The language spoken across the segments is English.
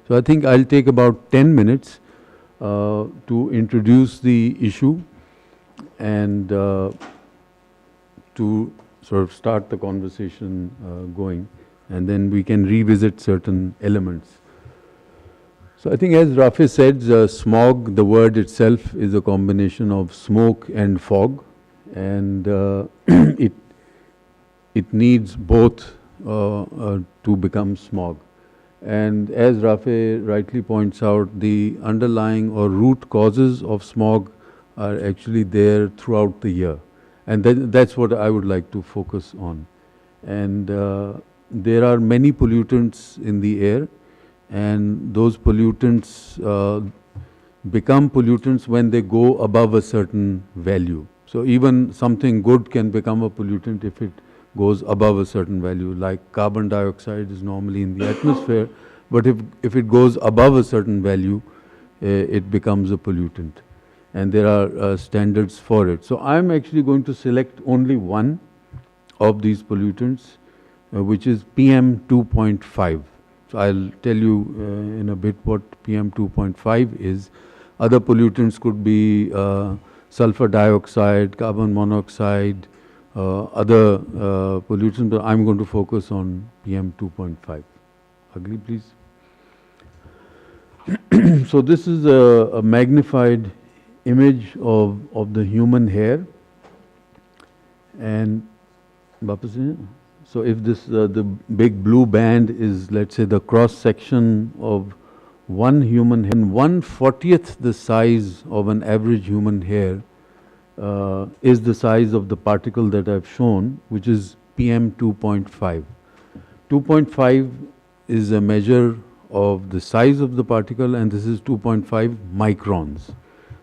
So I think I'll take about 10 minutes to introduce the issue and to sort of start the conversation going, and then we can revisit certain elements. So I think, as Rafe said, smog, the word itself is a combination of smoke and fog, and it needs both to become smog. And as Rafe rightly points out, the underlying or root causes of smog are actually there throughout the year, and that's what I would like to focus on. And there are many pollutants in the air, and those pollutants become pollutants when they go above a certain value. So even something good can become a pollutant if it goes above a certain value, like carbon dioxide is normally in the atmosphere, but if it goes above a certain value, it becomes a pollutant. And there are standards for it. So I'm actually going to select only one of these pollutants, which is PM 2.5. So I'll tell you in a bit what PM 2.5 is. Other pollutants could be sulfur dioxide, carbon monoxide, other pollutants, but I'm going to focus on PM 2.5. Agree, please? So this is a magnified image of the human hair, and so if this the big blue band is, let's say, the cross section of one human hair, and 1/40th the size of an average human hair is the size of the particle that I've shown, which is PM 2.5. 2.5 is a measure of the size of the particle, and this is 2.5 microns,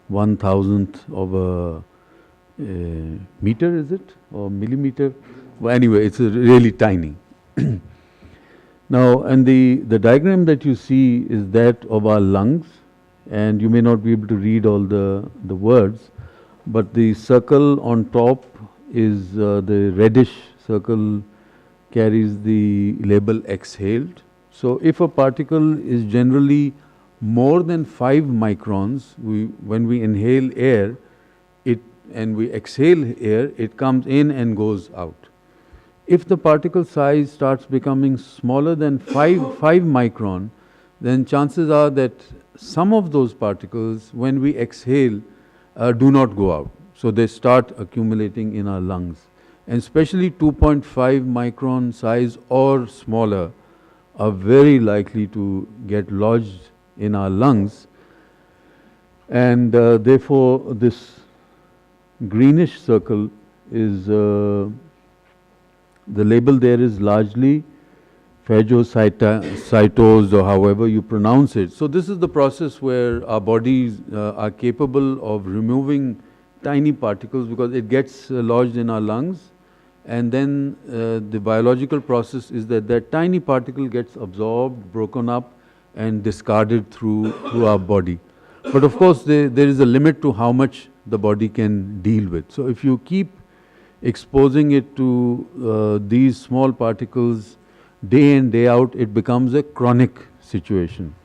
1,000th of a meter, is it? Or millimeter? Well, anyway, it's really tiny. Now, and the diagram that you see is that of our lungs, and you may not be able to read all the words, but the circle on top is the reddish circle carries the label exhaled. So if a particle is generally more than 5 microns, when we inhale air, and we exhale air, it comes in and goes out. If the particle size starts becoming smaller than 5 micron, then chances are that some of those particles, when we exhale, do not go out. So they start accumulating in our lungs. And especially 2.5 micron size or smaller are very likely to get lodged in our lungs. And therefore, this greenish circle is, the label there is largely phagocytosed, or however you pronounce it. So this is the process where our bodies are capable of removing tiny particles, because it gets lodged in our lungs, and then the biological process is that tiny particle gets absorbed, broken up, and discarded through our body. But of course, there is a limit to how much the body can deal with. So if you keep exposing it to these small particles day in, day out, it becomes a chronic situation.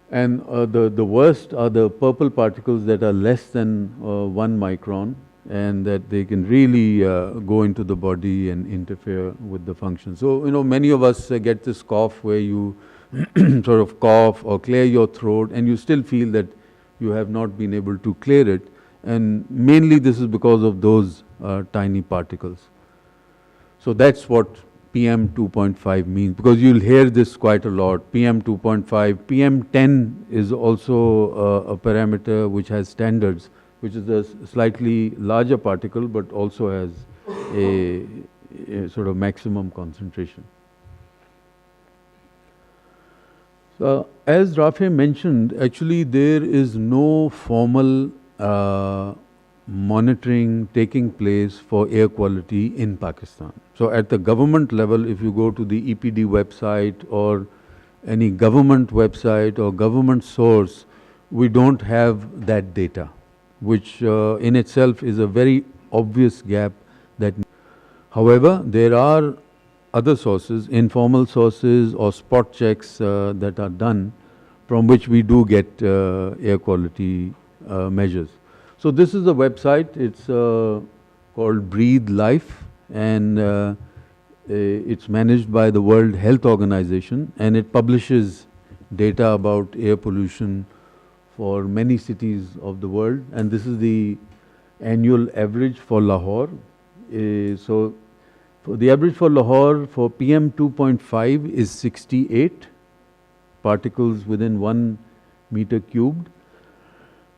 And the worst are the purple particles that are less than 1 micron, and that they can really go into the body and interfere with the function. So, many of us get this cough where you sort of cough or clear your throat, and you still feel that you have not been able to clear it. And mainly this is because of those tiny particles. So that's what PM 2.5 means, because you'll hear this quite a lot. PM 2.5, PM 10 is also a parameter which has standards, which is a slightly larger particle, but also has a sort of maximum concentration. So, as Rafe mentioned, actually there is no formal monitoring taking place for air quality in Pakistan. So at the government level, if you go to the EPD website or any government website or government source, we don't have that data, which in itself is a very obvious gap. However, there are other sources, informal sources or spot checks that are done, from which we do get air quality measures. So this is the website. It's called Breathe Life, and it's managed by the World Health Organization, and it publishes data about air pollution for many cities of the world. And this is the annual average for Lahore. So for the average for Lahore for PM 2.5 is 68 particles within 1 meter cubed,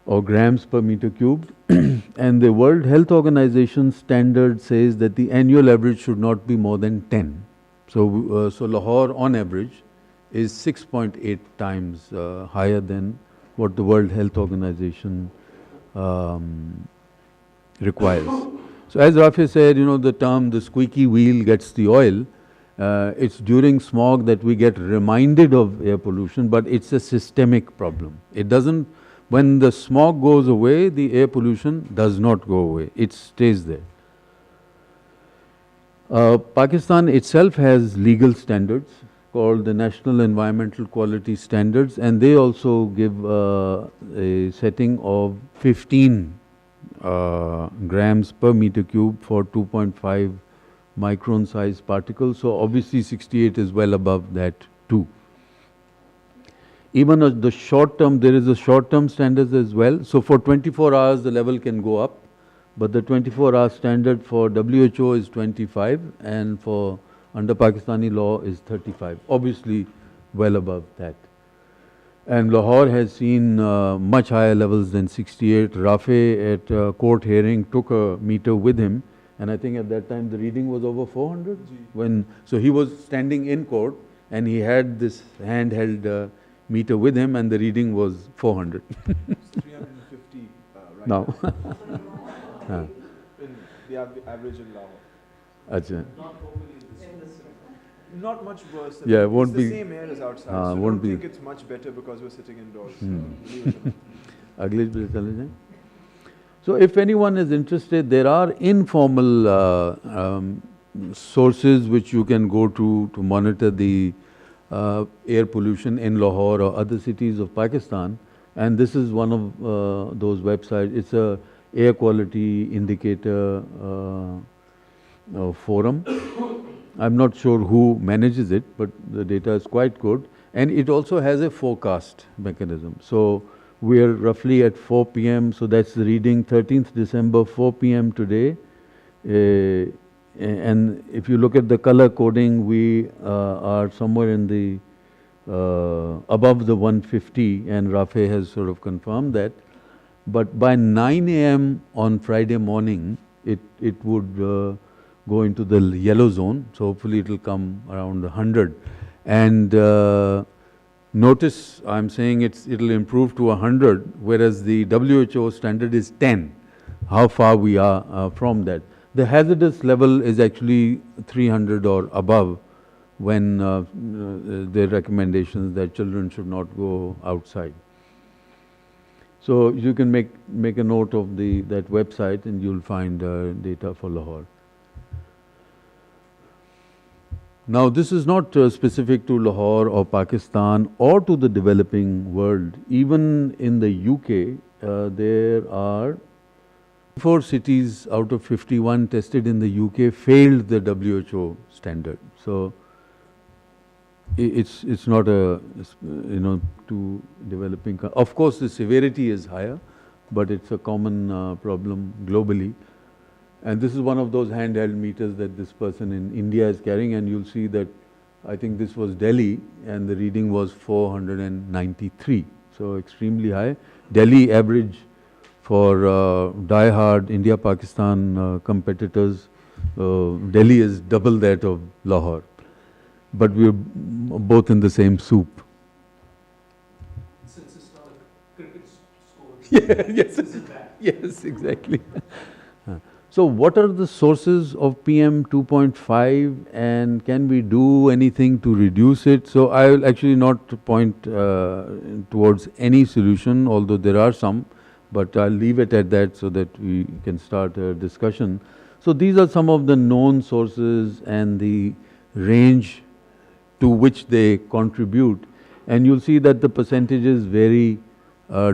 or grams per meter cubed. And the World Health Organization standard says that the annual average should not be more than 10. So, so Lahore on average is 6.8 times higher than what the World Health Organization requires. So as Rafi said, you know, the term the squeaky wheel gets the oil. It's during smog that we get reminded of air pollution, but it's a systemic problem. It doesn't, when the smog goes away, the air pollution does not go away. It stays there. Pakistan itself has legal standards called the National Environmental Quality Standards, and they also give a setting of 15 grams per meter cube for 2.5 micron size particles. So obviously 68 is well above that too. Even the short term, there is a short term standards as well. So for 24 hours the level can go up, but the 24-hour standard for WHO is 25, and for under Pakistani law is 35, obviously well above that. And Lahore has seen much higher levels than 68. Rafe at court hearing took a meter with him, and I think at that time the reading was over 400. So he was standing in court and he had this handheld meter with him, and the reading was 400. It's 350 right now. In the average in Lahore. Achha. Not much worse. Yeah, it won't it's be the same air as outside. So I don't think it's much better because we're sitting indoors. Agle pe chale jaye. So if anyone is interested, there are informal sources which you can go to monitor the air pollution in Lahore or other cities of Pakistan, and this is one of those websites. It's a air quality indicator forum. I'm not sure who manages it, but the data is quite good, and it also has a forecast mechanism. So we are roughly at 4 p.m. So that's the reading, 13th December, 4 p.m. today. And if you look at the color coding, we are somewhere in the above the 150, and Rafe has sort of confirmed that. But by 9 a.m. on Friday morning, it would go into the yellow zone. So hopefully it will come around 100. And notice I'm saying it'll improve to 100, whereas the WHO standard is 10. How far we are from that. The hazardous level is actually 300 or above, when their recommendations that children should not go outside. So you can make a note of that website, and you'll find data for Lahore. Now this is not specific to Lahore or Pakistan or to the developing world. Even in the UK, there are 4 cities out of 51 tested in the UK failed the WHO standard. So it's not a, to developing. Of course, the severity is higher, but it's a common problem globally. And this is one of those handheld meters that this person in India is carrying, and you'll see that I think this was Delhi, and the reading was 493. So extremely high. Delhi average for die-hard India-Pakistan competitors, Delhi is double that of Lahore. But we're both in the same soup. Since it's not a cricket score. Yeah, yes, yes, exactly. So what are the sources of PM 2.5, and can we do anything to reduce it? So I will actually not point towards any solution, although there are some, but I'll leave it at that so that we can start a discussion. So these are some of the known sources and the range to which they contribute, and you'll see that the percentages vary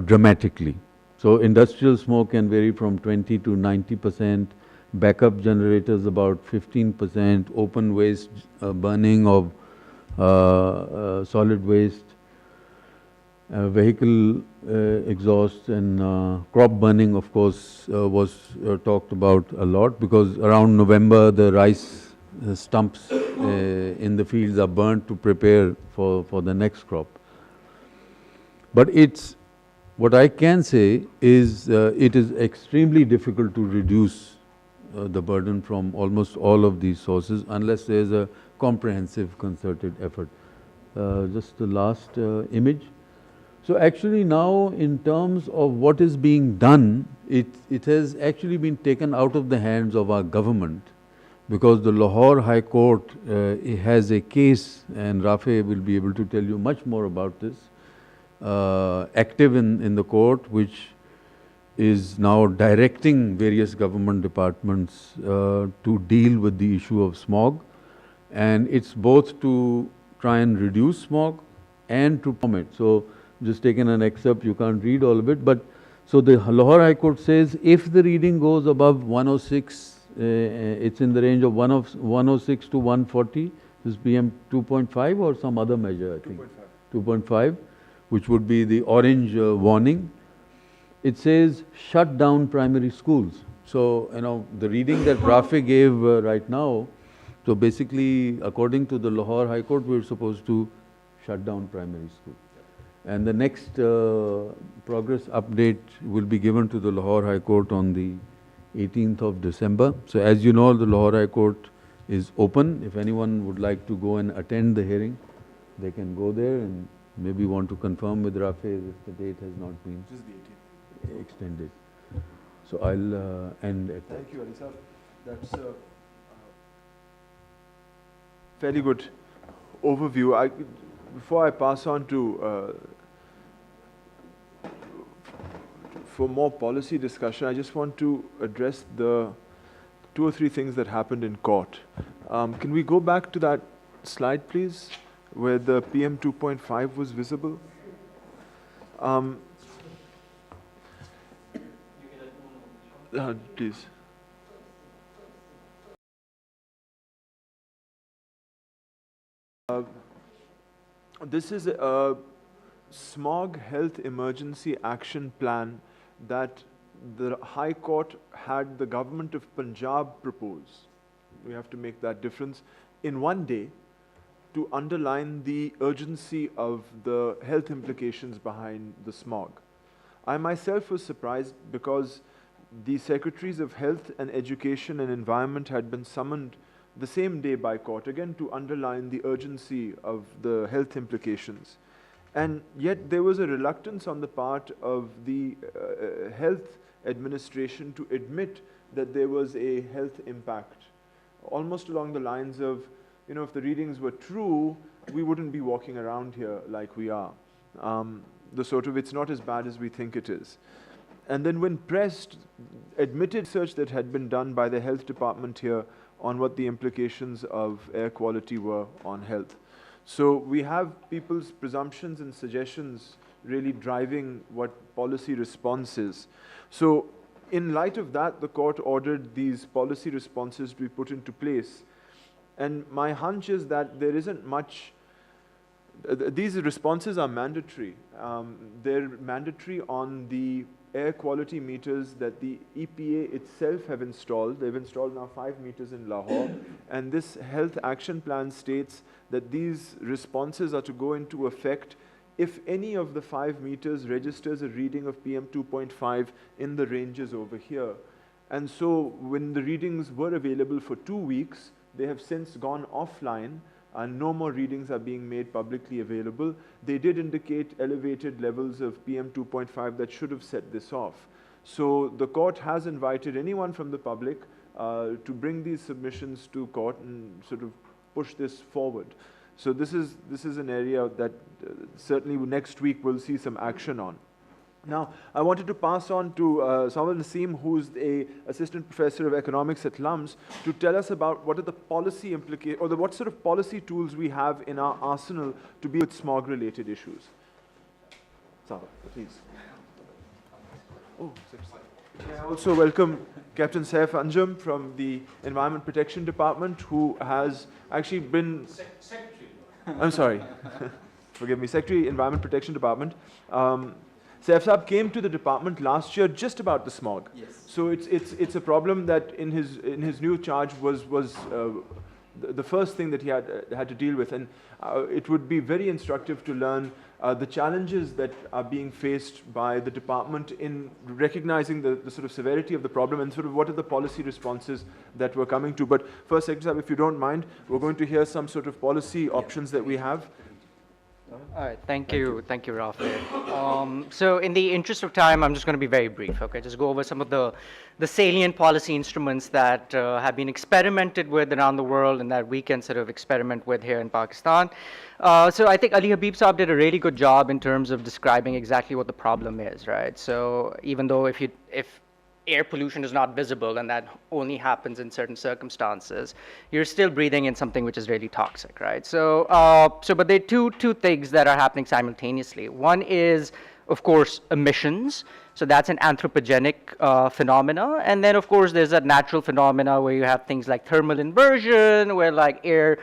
dramatically. So industrial smoke can vary from 20 to 90%, backup generators about 15%, open waste burning of solid waste, vehicle exhaust, and crop burning, of course, was talked about a lot, because around November the rice stumps in the fields are burnt to prepare for the next crop. But what I can say is it is extremely difficult to reduce the burden from almost all of these sources unless there is a comprehensive concerted effort. Just the last image. So actually now, in terms of what is being done, it has actually been taken out of the hands of our government, because the Lahore High Court has a case, and Rafe will be able to tell you much more about this, active in the court, which is now directing various government departments to deal with the issue of smog. And it's both to try and reduce smog and to bomb it. So just taken an excerpt, you can't read all of it, but so the Lahore High Court says if the reading goes above 106, it's in the range of 106 to 140, this PM 2.5 or some other measure, I think. 2.5, which would be the orange warning. It says shut down primary schools. So, you know, the reading that Rafe gave right now, so basically, according to the Lahore High Court, we're supposed to shut down primary school. And the next progress update will be given to the Lahore High Court on the 18th of December. So as you know, the Lahore High Court is open. If anyone would like to go and attend the hearing, they can go there, and maybe want to confirm with Rafe if the date has not been extended. So I'll end at that. Thank you, Ali Sahab. That's a fairly good overview. Before I pass on to for more policy discussion, I just want to address the 2 or 3 things that happened in court. Can we go back to that slide, please, where the PM 2.5 was visible? Please. This is a smog health emergency action plan that the High Court had the government of Punjab propose. We have to make that difference in one day to underline the urgency of the health implications behind the smog. I myself was surprised because the Secretaries of Health and Education and Environment had been summoned the same day by court, again to underline the urgency of the health implications. And yet there was a reluctance on the part of the health administration to admit that there was a health impact. Almost along the lines of, you know, if the readings were true, we wouldn't be walking around here like we are. The sort of, it's not as bad as we think it is. And then when pressed, admitted research that had been done by the health department here on what the implications of air quality were on health. So we have people's presumptions and suggestions really driving what policy response is. So in light of that, the court ordered these policy responses to be put into place. And my hunch is that there isn't much. These responses are mandatory. They're mandatory on the air quality meters that the EPA itself have installed. They've installed now 5 meters in Lahore. And this health action plan states that these responses are to go into effect if any of the 5 meters registers a reading of PM 2.5 in the ranges over here. And so when the readings were available for 2 weeks, they have since gone offline, and no more readings are being made publicly available. They did indicate elevated levels of PM 2.5 that should have set this off. So the court has invited anyone from the public to bring these submissions to court and sort of push this forward. So this is an area that certainly next week we'll see some action on. Now, I wanted to pass on to Samal Naseem, who's a assistant professor of economics at LUMS, to tell us about what are the policy what sort of policy tools we have in our arsenal to deal with smog-related issues. Samal, please. Oh, may I also welcome Captain Saif Anjum from the Environment Protection Department, who has actually been... Secretary. I'm sorry. Forgive me, Secretary, Environment Protection Department. Saif Saab came to the department last year just about the smog. Yes. So it's a problem that in his new charge was the first thing that he had to deal with, and it would be very instructive to learn the challenges that are being faced by the department in recognizing the sort of severity of the problem and sort of what are the policy responses that we're coming to. But first, Secretary Saab, if you don't mind, we're going to hear some sort of policy options that we have. All right, thank you, Rafi. So in the interest of time, I'm just going to be very brief, okay? Just go over some of the salient policy instruments that have been experimented with around the world and that we can sort of experiment with here in Pakistan. So I think Ali Habib Saab did a really good job in terms of describing exactly what the problem is, right? So even though if air pollution is not visible and that only happens in certain circumstances, you're still breathing in something which is really toxic, right? So, but there are two things that are happening simultaneously. One is, of course, emissions. So that's an anthropogenic phenomena. And then, of course, there's a natural phenomena where you have things like thermal inversion, where like air,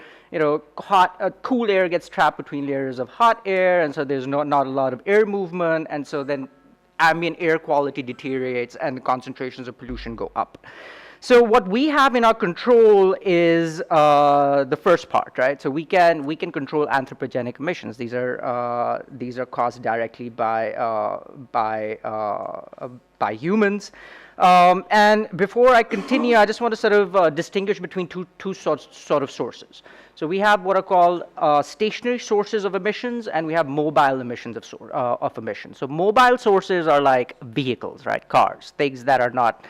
cool air gets trapped between layers of hot air, and so there's not a lot of air movement, and so then ambient air quality deteriorates and the concentrations of pollution go up. So what we have in our control is the first part, right? So we can control anthropogenic emissions. These are caused directly by humans. And before I continue, I just want to sort of distinguish between two sort of sources. So we have what are called stationary sources of emissions, and we have mobile emissions of emissions. So mobile sources are like vehicles, right? Cars, things that are not,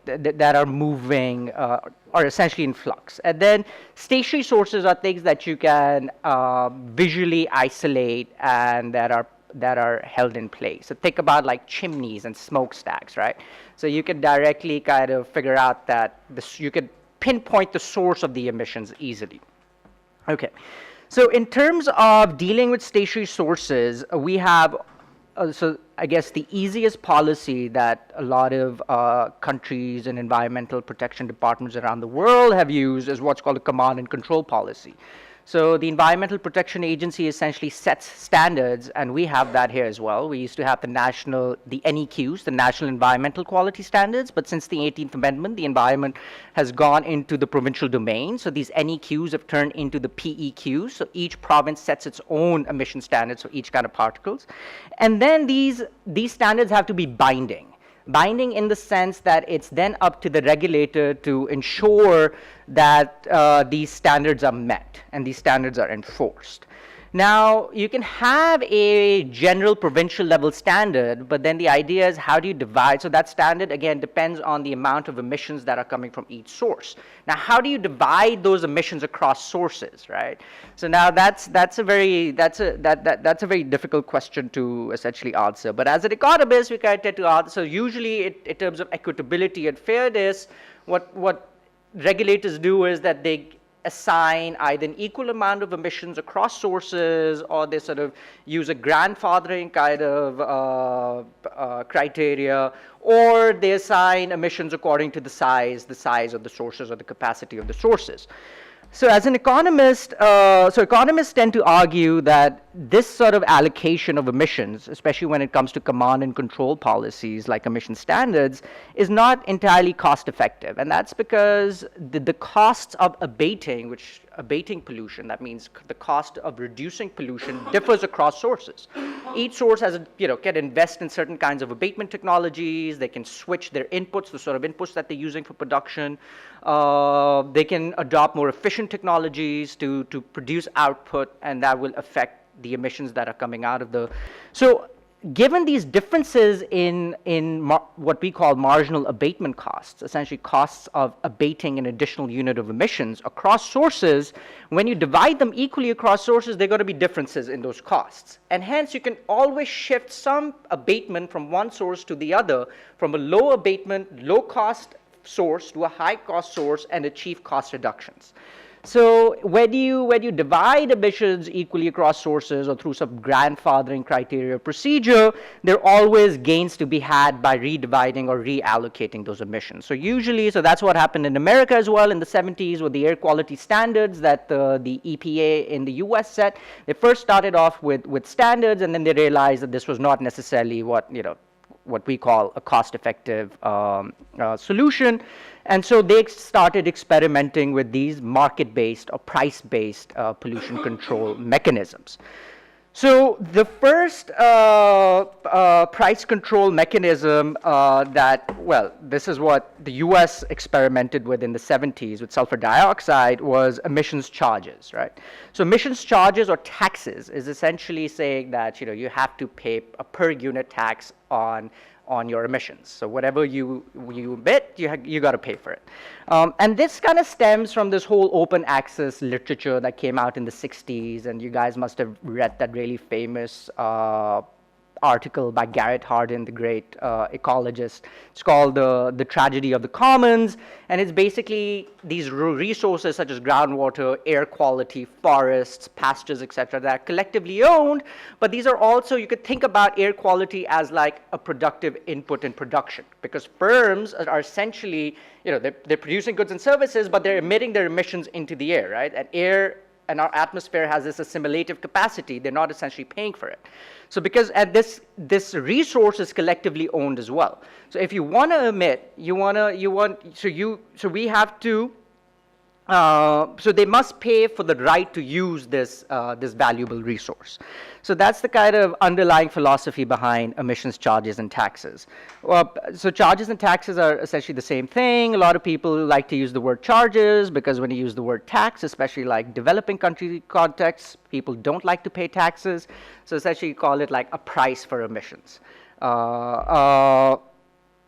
that are moving, are essentially in flux. And then stationary sources are things that you can visually isolate and that are held in place. So think about like chimneys and smokestacks, right? So you can directly kind of figure out that you can pinpoint the source of the emissions easily. Okay, so in terms of dealing with stationary sources, we have, so I guess the easiest policy that a lot of countries and environmental protection departments around the world have used is what's called a command and control policy. So the Environmental Protection Agency essentially sets standards, and we have that here as well. We used to have the NEQs, the National Environmental Quality Standards, but since the 18th Amendment, the environment has gone into the provincial domain. So these NEQs have turned into the PEQs. So each province sets its own emission standards for each kind of particles. And then these standards have to be binding. Binding in the sense that it's then up to the regulator to ensure that these standards are met and these standards are enforced. Now, you can have a general provincial level standard, but then the idea is how do you divide? So that standard, again, depends on the amount of emissions that are coming from each source. Now, how do you divide those emissions across sources, right? So now that's a very difficult question to essentially answer. But as an economist, we kind of tend to answer. So usually, in terms of equitability and fairness, what regulators do is that they assign either an equal amount of emissions across sources, or they sort of use a grandfathering kind of criteria, or they assign emissions according to the size of the sources or the capacity of the sources. So as an economist, economists tend to argue that this sort of allocation of emissions, especially when it comes to command and control policies like emission standards, is not entirely cost effective. And that's because the costs of abating pollution, that means the cost of reducing pollution, differs across sources. Each source has can invest in certain kinds of abatement technologies. They can switch their inputs, the sort of inputs that they're using for production. They can adopt more efficient technologies to produce output, and that will affect the emissions that are coming out of the. So given these differences in what we call marginal abatement costs, essentially costs of abating an additional unit of emissions across sources, when you divide them equally across sources, there are going to be differences in those costs. And hence, you can always shift some abatement from one source to the other, from a low abatement, low cost source to a high cost source and achieve cost reductions. So when you divide emissions equally across sources or through some grandfathering criteria procedure, there are always gains to be had by redividing or reallocating those emissions. So usually, so that's what happened in America as well in the 70s with the air quality standards that the EPA in the US set. They first started off with standards, and then they realized that this was not necessarily what we call a cost-effective solution. And so they started experimenting with these market-based or price-based pollution control mechanisms. So the first price control mechanism this is what the US experimented with in the 70s with sulfur dioxide, was emissions charges, right? So emissions charges or taxes is essentially saying that you have to pay a per unit tax on your emissions. So whatever you emit, you got to pay for it. And this kind of stems from this whole open access literature that came out in the 60s, and you guys must have read that really famous article by Garrett Hardin, the great ecologist. It's called The Tragedy of the Commons, and it's basically these resources such as groundwater, air quality, forests, pastures, etc., that are collectively owned, but these are also, you could think about air quality as like a productive input in production, because firms are essentially, they're producing goods and services, but they're emitting their emissions into the air, right? And air and our atmosphere has this assimilative capacity, they're not essentially paying for it. So because this resource is collectively owned as well. So if you want to emit, so we have to, so they must pay for the right to use this valuable resource. So that's the kind of underlying philosophy behind emissions charges and taxes. So charges and taxes are essentially the same thing. A lot of people like to use the word charges because when you use the word tax, especially like developing country contexts, people don't like to pay taxes. So essentially you call it like a price for emissions.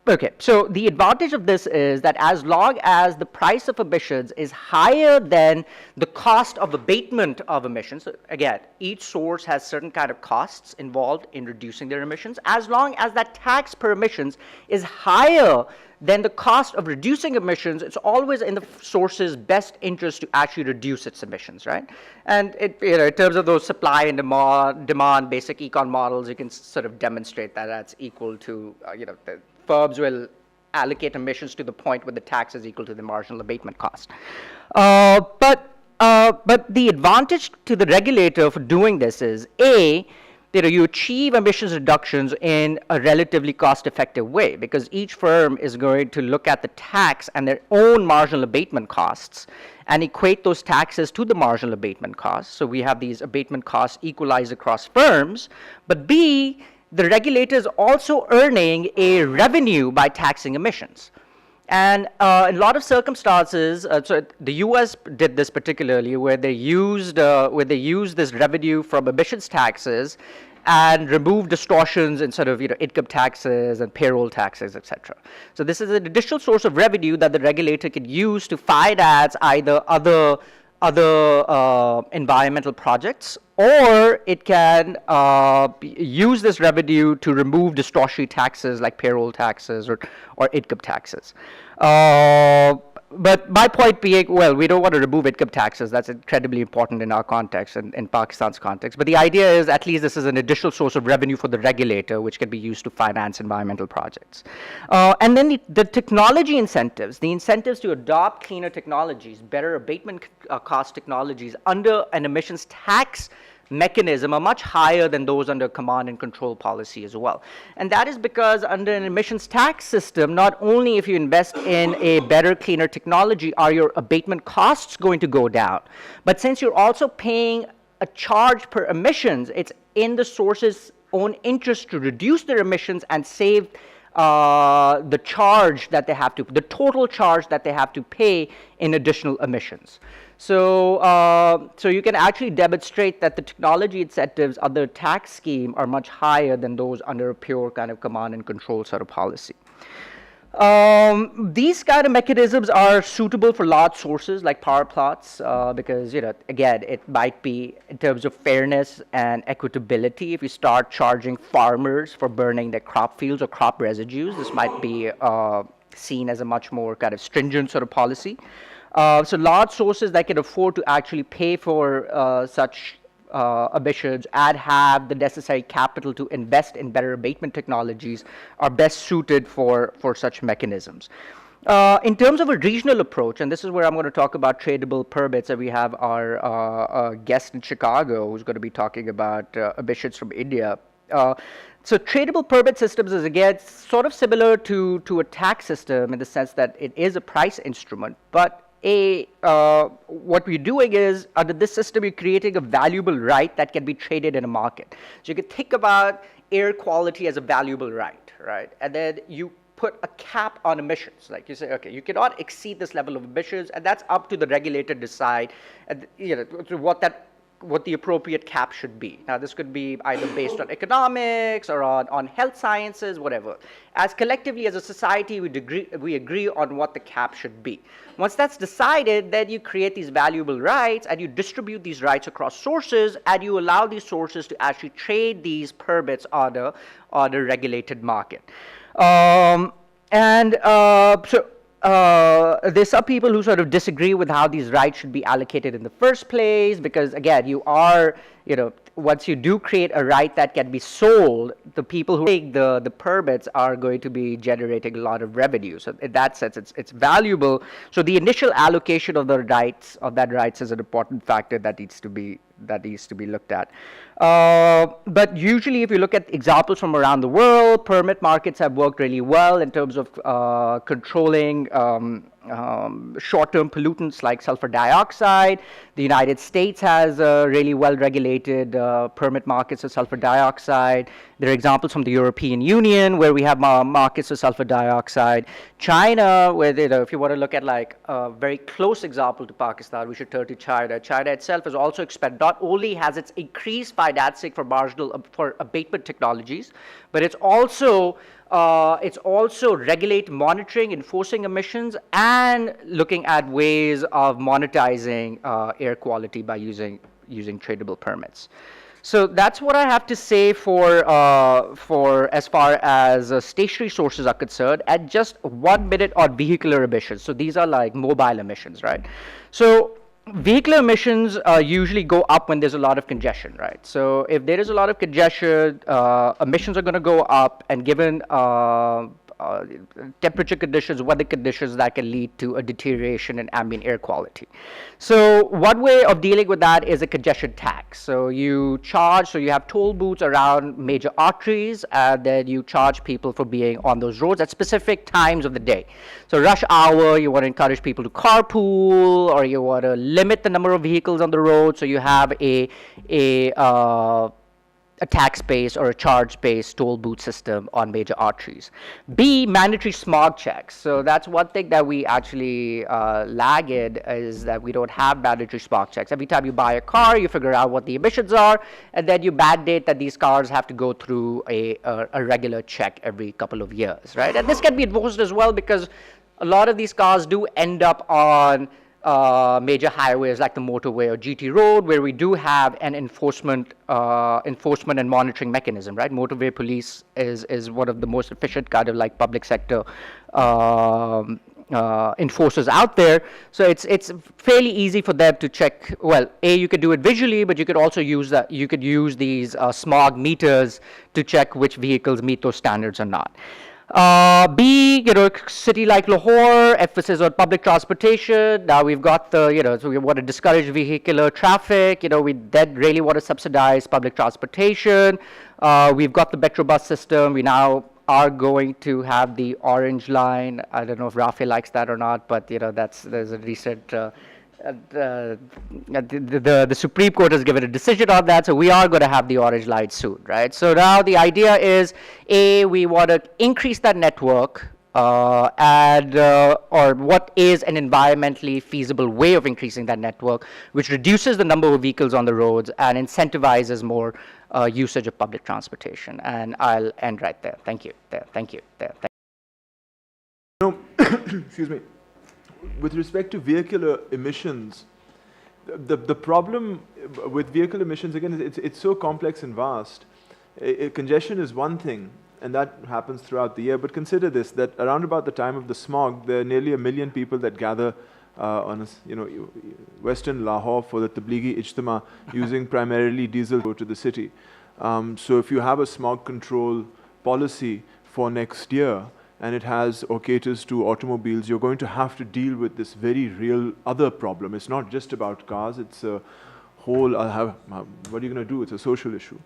Okay, so the advantage of this is that as long as the price of emissions is higher than the cost of abatement of emissions, so again, each source has certain kind of costs involved in reducing their emissions, as long as that tax per emissions is higher than the cost of reducing emissions, it's always in the source's best interest to actually reduce its emissions, right? And in terms of those supply and demand basic econ models, you can sort of demonstrate that that's equal to, the firms will allocate emissions to the point where the tax is equal to the marginal abatement cost. But the advantage to the regulator for doing this is, A, you achieve emissions reductions in a relatively cost-effective way, because each firm is going to look at the tax and their own marginal abatement costs and equate those taxes to the marginal abatement costs. So we have these abatement costs equalized across firms. But B, the regulator is also earning a revenue by taxing emissions. And in a lot of circumstances, so the US did this particularly, where they used this revenue from emissions taxes and removed distortions in sort of income taxes and payroll taxes, etc. So this is an additional source of revenue that the regulator could use to finance either other environmental projects, or it can use this revenue to remove distortionary taxes like payroll taxes or income taxes. But my point being, well, we don't want to remove income taxes. That's incredibly important in our context and in Pakistan's context. But the idea is at least this is an additional source of revenue for the regulator, which can be used to finance environmental projects. And then the technology incentives, the incentives to adopt cleaner technologies, better abatement cost technologies under an emissions tax mechanism are much higher than those under command and control policy as well. And that is because under an emissions tax system, not only if you invest in a better, cleaner technology are your abatement costs going to go down, but since you're also paying a charge per emissions, it's in the source's own interest to reduce their emissions and save the charge that they have to, the total charge that they have to pay in additional emissions. So you can actually demonstrate that the technology incentives under the tax scheme are much higher than those under a pure kind of command and control sort of policy. These kind of mechanisms are suitable for large sources like power plants because, again, it might be in terms of fairness and equitability. If you start charging farmers for burning their crop fields or crop residues, this might be seen as a much more kind of stringent sort of policy. So large sources that can afford to actually pay for such emissions and have the necessary capital to invest in better abatement technologies are best suited for such mechanisms. In terms of a regional approach, and this is where I'm going to talk about tradable permits, and we have our guest in Chicago who's going to be talking about emissions from India. So tradable permit systems is, again, sort of similar to a tax system in the sense that it is a price instrument, but what we're doing is, under this system, you're creating a valuable right that can be traded in a market. So you can think about air quality as a valuable right? And then you put a cap on emissions. Like you say, okay, you cannot exceed this level of emissions, and that's up to the regulator to decide, what the appropriate cap should be. Now, this could be either based on economics or on health sciences, whatever. As collectively as a society, we agree on what the cap should be. Once that's decided, then you create these valuable rights and you distribute these rights across sources, and you allow these sources to actually trade these permits on a regulated market. There's some people who sort of disagree with how these rights should be allocated in the first place, because again, once you do create a right that can be sold, the people who take the permits are going to be generating a lot of revenue. So in that sense, it's valuable. So the initial allocation of that rights is an important factor that needs to be looked at. But usually, if you look at examples from around the world, permit markets have worked really well in terms of controlling short-term pollutants like sulfur dioxide. The United States has really well-regulated permit markets of sulfur dioxide. There are examples from the European Union where we have markets of sulfur dioxide. China, where if you want to look at like a very close example to Pakistan, we should turn to China. China itself has also expanded. Not only has its increased financing for abatement technologies, but it's also regulate monitoring, enforcing emissions, and looking at ways of monetizing air quality by using tradable permits. So that's what I have to say for as far as stationary sources are concerned. And just 1 minute on vehicular emissions. So these are like mobile emissions, right? So vehicular emissions usually go up when there's a lot of congestion, right? So if there is a lot of congestion, emissions are going to go up, and given temperature conditions, weather conditions, that can lead to a deterioration in ambient air quality. So one way of dealing with that is a congestion tax. So you have toll booths around major arteries, and then you charge people for being on those roads at specific times of the day. So rush hour, you want to encourage people to carpool, or you want to limit the number of vehicles on the road, so you have a tax-based or a charge-based toll booth system on major arteries. B, mandatory smog checks. So that's one thing that we actually lag in, is that we don't have mandatory smog checks. Every time you buy a car, you figure out what the emissions are, and then you mandate that these cars have to go through a regular check every couple of years, right? And this can be enforced as well, because a lot of these cars do end up on major highways like the motorway or GT road, where we do have an enforcement and monitoring mechanism, right? Motorway police is one of the most efficient kind of like public sector enforcers out there. So it's fairly easy for them to check. Well, you could do it visually, but you could also use these smog meters to check which vehicles meet those standards or not. B, city like Lahore, emphasis on public transportation. Now we've got so we want to discourage vehicular traffic. We then really want to subsidize public transportation. We've got the metro bus system. We now are going to have the orange line. I don't know if Rafe likes that or not, but there's a recent the Supreme Court has given a decision on that, so we are going to have the orange line soon, right? So now the idea is, we want to increase that network or what is an environmentally feasible way of increasing that network, which reduces the number of vehicles on the roads and incentivizes more usage of public transportation. And I'll end right there. Thank you. Thank you. No, excuse me. With respect to vehicular emissions, the problem with vehicle emissions, again, it's so complex and vast. Congestion is one thing, and that happens throughout the year. But consider this, that around about the time of the smog, there are nearly 1 million people that gather on Western Lahore for the Tablighi Ijtima, using primarily diesel to go to the city. So if you have a smog control policy for next year, and it has or caters to automobiles, you're going to have to deal with this very real other problem. It's not just about cars, it's a whole, what are you going to do? It's a social issue.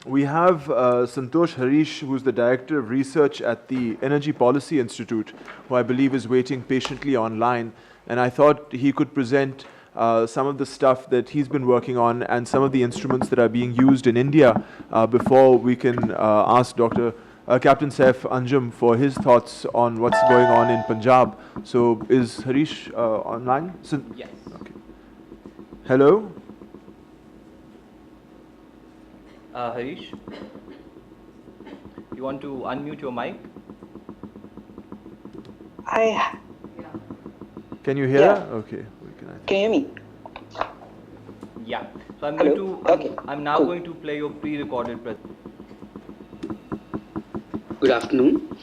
We have Santosh Harish, who's the Director of Research at the Energy Policy Institute, who I believe is waiting patiently online. And I thought he could present some of the stuff that he's been working on and some of the instruments that are being used in India before we can ask Captain Saif Anjum for his thoughts on what's going on in Punjab. So is Harish online? Yes. Okay. Hello? Harish, you want to unmute your mic? Can you hear? Yeah. Okay. Can you hear me? Yeah. So I'm Hello? going to. Okay, I'm now cool. going to play your pre-recorded presentation. Good afternoon.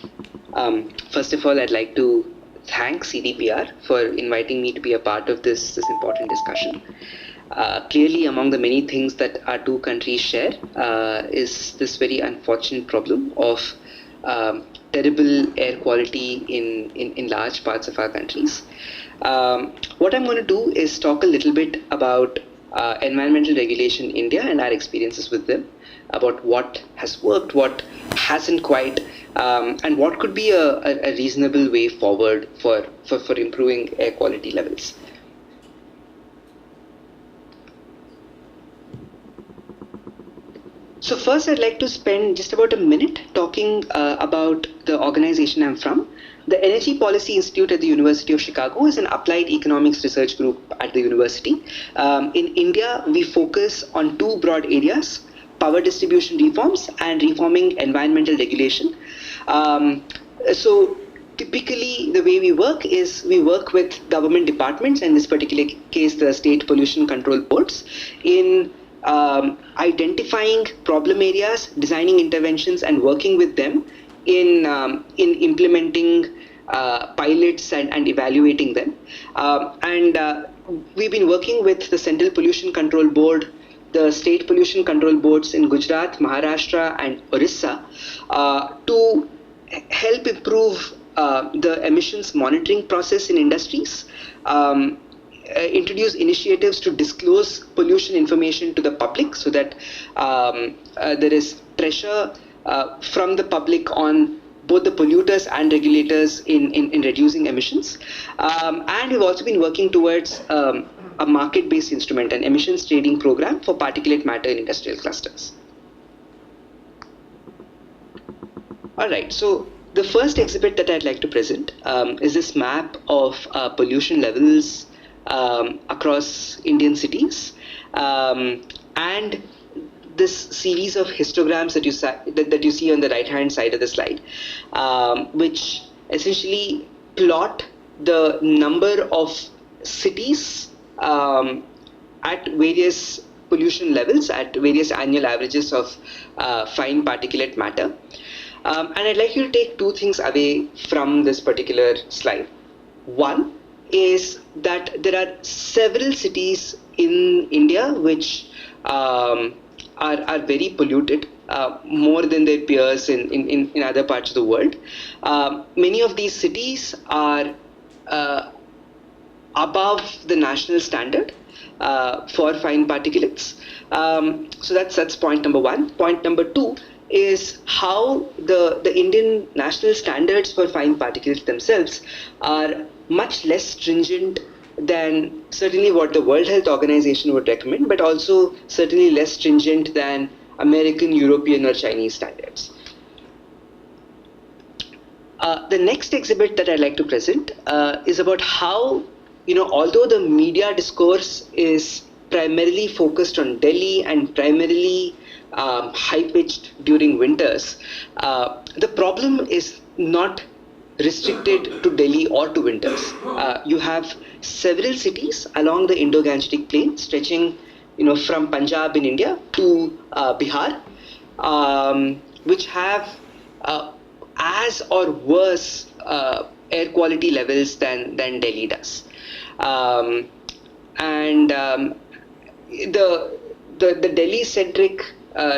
First of all, I'd like to thank CDPR for inviting me to be a part of this important discussion. Clearly, among the many things that our two countries share is this very unfortunate problem of terrible air quality in large parts of our countries. What I'm going to do is talk a little bit about environmental regulation in India and our experiences with them, about what has worked, what hasn't quite, and what could be a reasonable way forward for improving air quality levels. So first, I'd like to spend just about a minute talking about the organization I'm from. The Energy Policy Institute at the University of Chicago is an applied economics research group at the university. In India, we focus on two broad areas: power distribution reforms and reforming environmental regulation. So typically, the way we work is we work with government departments, in this particular case, the state pollution control boards, in identifying problem areas, designing interventions, and working with them in implementing pilots and evaluating them. We've been working with the Central Pollution Control Board, the state pollution control boards in Gujarat, Maharashtra, and Orissa to help improve the emissions monitoring process in industries, introduce initiatives to disclose pollution information to the public so that there is pressure from the public on both the polluters and regulators in reducing emissions. And we've also been working towards a market-based instrument, an emissions trading program for particulate matter in industrial clusters. All right, so the first exhibit that I'd like to present is this map of pollution levels across Indian cities, and this series of histograms that you see on the right-hand side of the slide, which essentially plot the number of cities at various pollution levels, at various annual averages of fine particulate matter. And I'd like you to take two things away from this particular slide. One is that there are several cities in India which are very polluted, more than their peers in other parts of the world. Many of these cities are above the national standard for fine particulates. So that's point number one. Point number two is how the Indian national standards for fine particulates themselves are much less stringent than certainly what the World Health Organization would recommend, but also certainly less stringent than American, European, or Chinese standards. The next exhibit that I'd like to present is about how, although the media discourse is primarily focused on Delhi and primarily high-pitched during winters, the problem is not restricted to Delhi or to winters. You have several cities along the Indo-Gangetic plain stretching, from Punjab in India to Bihar, which have as or worse air quality levels than Delhi does. The Delhi-centric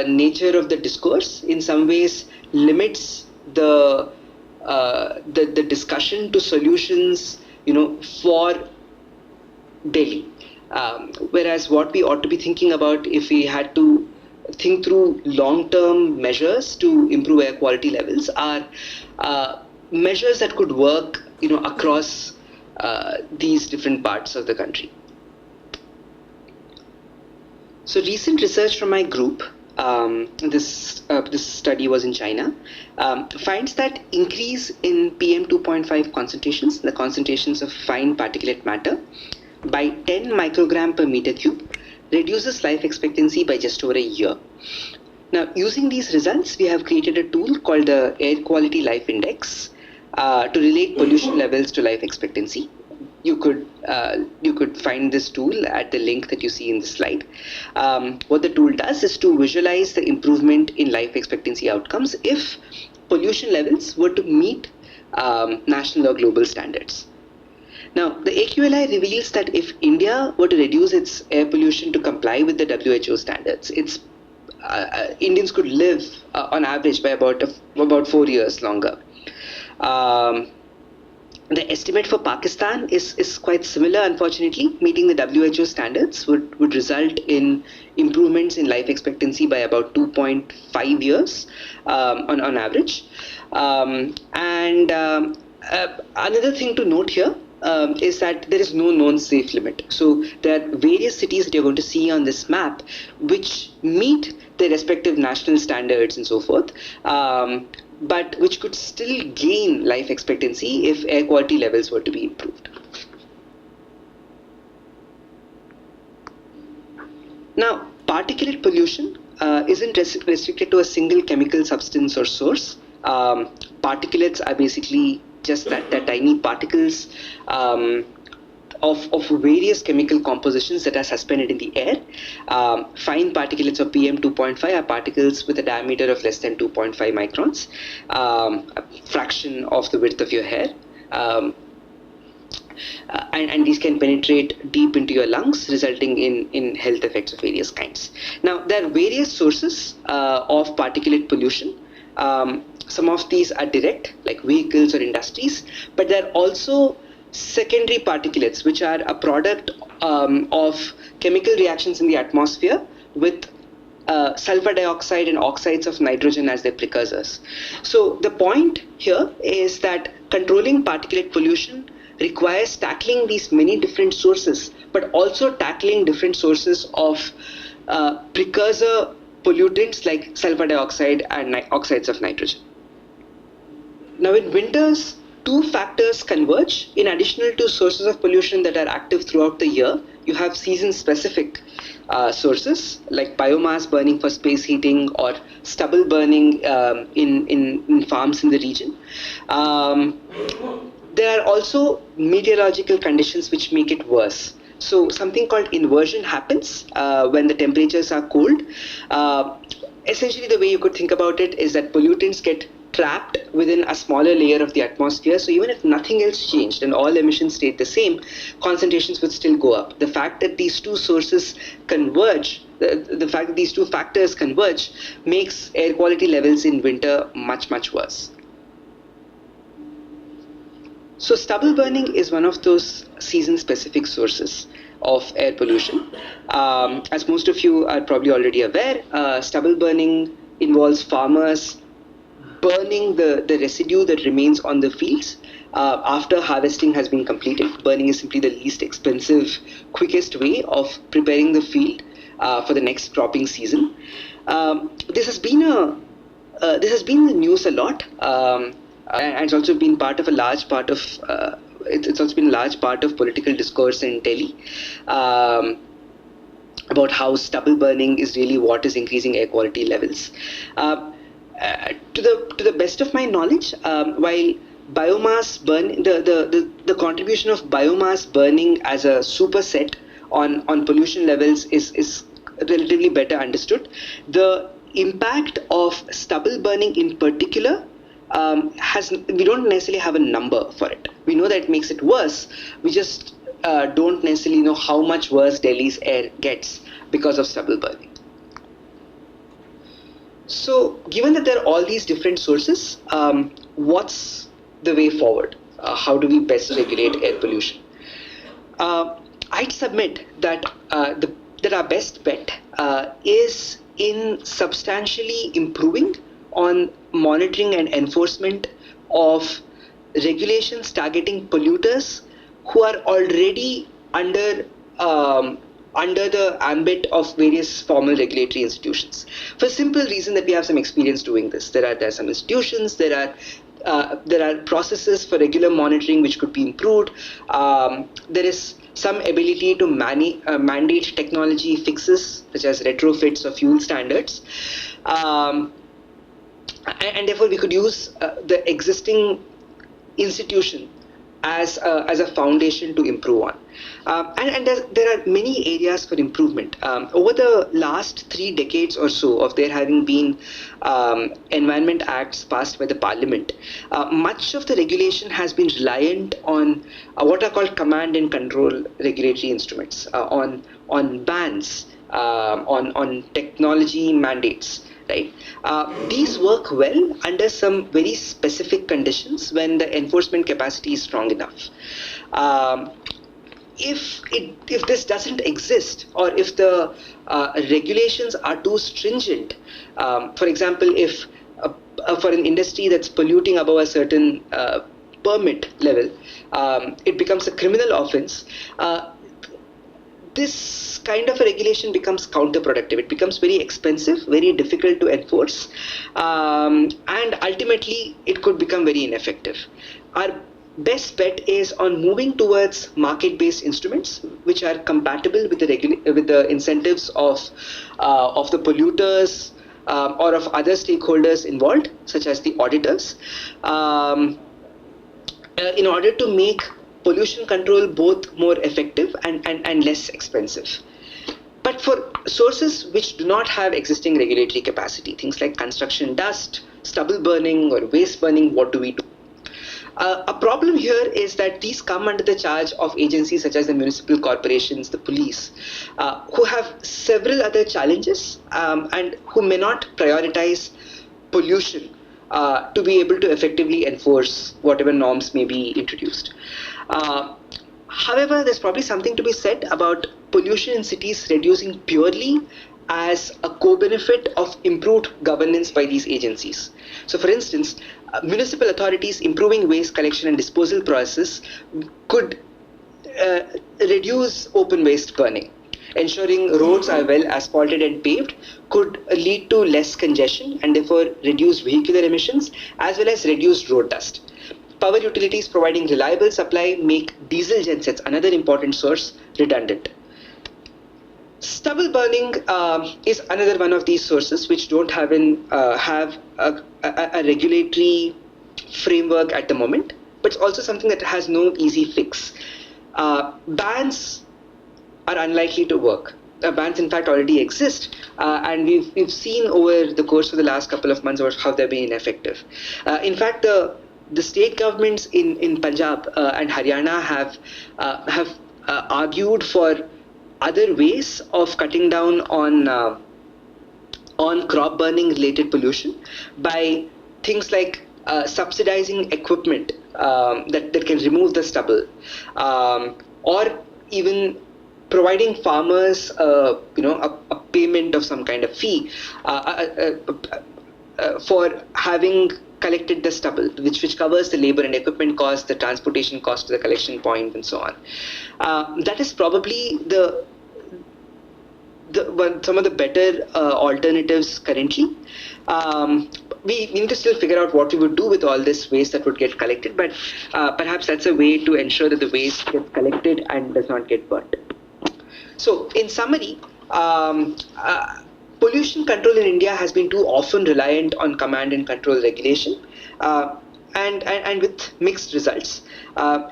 nature of the discourse in some ways limits the discussion to solutions, for Delhi. Whereas what we ought to be thinking about, if we had to think through long-term measures to improve air quality levels, are measures that could work, across these different parts of the country. So recent research from my group, this study was in China, finds that increase in PM 2.5 concentrations, the concentrations of fine particulate matter, by 10 microgram per meter cube reduces life expectancy by just over a year. Now, using these results, we have created a tool called the Air Quality Life Index to relate pollution levels to life expectancy. You could find this tool at the link that you see in the slide. What the tool does is to visualize the improvement in life expectancy outcomes if pollution levels were to meet national or global standards. Now, the AQLI reveals that if India were to reduce its air pollution to comply with the WHO standards, Indians could live on average by about 4 years longer. The estimate for Pakistan is quite similar, unfortunately. Meeting the WHO standards would result in improvements in life expectancy by about 2.5 years on average. Another thing to note here is that there is no known safe limit. So there are various cities that you're going to see on this map which meet their respective national standards and so forth, but which could still gain life expectancy if air quality levels were to be improved. Now, particulate pollution isn't restricted to a single chemical substance or source. Particulates are basically just that tiny particles of various chemical compositions that are suspended in the air. Fine particulates of PM 2.5 are particles with a diameter of less than 2.5 microns, a fraction of the width of your hair. And these can penetrate deep into your lungs, resulting in health effects of various kinds. Now, there are various sources of particulate pollution. Some of these are direct, like vehicles or industries, but there are also secondary particulates, which are a product of chemical reactions in the atmosphere with sulfur dioxide and oxides of nitrogen as their precursors. So the point here is that controlling particulate pollution requires tackling these many different sources, but also tackling different sources of precursor pollutants like sulfur dioxide and oxides of nitrogen. Now, in winters, two factors converge. In addition to sources of pollution that are active throughout the year, you have season-specific sources like biomass burning for space heating or stubble burning in farms in the region. There are also meteorological conditions which make it worse. So something called inversion happens when the temperatures are cold. Essentially, the way you could think about it is that pollutants get trapped within a smaller layer of the atmosphere. So even if nothing else changed and all emissions stayed the same, concentrations would still go up. The fact that these two sources converge, the fact that these two factors converge, makes air quality levels in winter much, much worse. So stubble burning is one of those season-specific sources of air pollution. As most of you are probably already aware, stubble burning involves farmers burning the residue that remains on the fields after harvesting has been completed. Burning is simply the least expensive, quickest way of preparing the field for the next cropping season. This has been in the news a lot. and it's also been part of a large part of it's also been a large part of political discourse in Delhi. About how stubble burning is really what is increasing air quality levels. To the best of my knowledge, while biomass burn, the contribution of biomass burning as a superset on pollution levels is relatively better understood. The impact of stubble burning in particular we don't necessarily have a number for it. We know that it makes it worse. We just don't necessarily know how much worse Delhi's air gets because of stubble burning. So, given that there are all these different sources, what's the way forward? How do we best regulate air pollution? I'd submit that that our best bet is in substantially improving on monitoring and enforcement of regulations targeting polluters who are already under the ambit of various formal regulatory institutions. For a simple reason that we have some experience doing this. There are some institutions, there are processes for regular monitoring which could be improved. There is some ability to mandate technology fixes such as retrofits or fuel standards. And therefore we could use the existing institution as a foundation to improve on. And there are many areas for improvement. Over the last 3 decades or so of there having been environment acts passed by the parliament, much of the regulation has been reliant on what are called command and control regulatory instruments, on bans, on technology mandates. Right? These work well under some very specific conditions when the enforcement capacity is strong enough. If this doesn't exist, or if the regulations are too stringent, for example, if for an industry that's polluting above a certain permit level, it becomes a criminal offense. This kind of a regulation becomes counterproductive. It becomes very expensive, very difficult to enforce, and ultimately it could become very ineffective. Our best bet is on moving towards market-based instruments which are compatible with the incentives of the polluters or of other stakeholders involved, such as the auditors, in order to make pollution control both more effective and less expensive. But for sources which do not have existing regulatory capacity, things like construction dust, stubble burning or waste burning, what do we do? A problem here is that these come under the charge of agencies such as the municipal corporations, the police, who have several other challenges and who may not prioritize pollution to be able to effectively enforce whatever norms may be introduced. However, there's probably something to be said about pollution in cities reducing purely as a co-benefit of improved governance by these agencies. So for instance, municipal authorities improving waste collection and disposal process could reduce open waste burning. Ensuring roads are well asphalted and paved could lead to less congestion and therefore reduce vehicular emissions as well as reduced road dust. Power utilities providing reliable supply make diesel gensets, another important source, redundant. Stubble burning is another one of these sources which don't have a regulatory framework at the moment, but it's also something that has no easy fix. Bans are unlikely to work. Bans in fact already exist, and we've seen over the course of the last couple of months how they've been ineffective. In fact, the state governments in Punjab and Haryana have argued for other ways of cutting down on crop burning related pollution by things like subsidizing equipment that can remove the stubble, or even providing farmers a payment of some kind of fee for having collected the stubble, which covers the labor and equipment cost, the transportation cost to the collection point, and so on. That is probably some of the better alternatives currently. we need to still figure out what we would do with all this waste that would get collected, but perhaps that's a way to ensure that the waste gets collected and does not get burnt. So, in summary, pollution control in India has been too often reliant on command and control regulation, and with mixed results.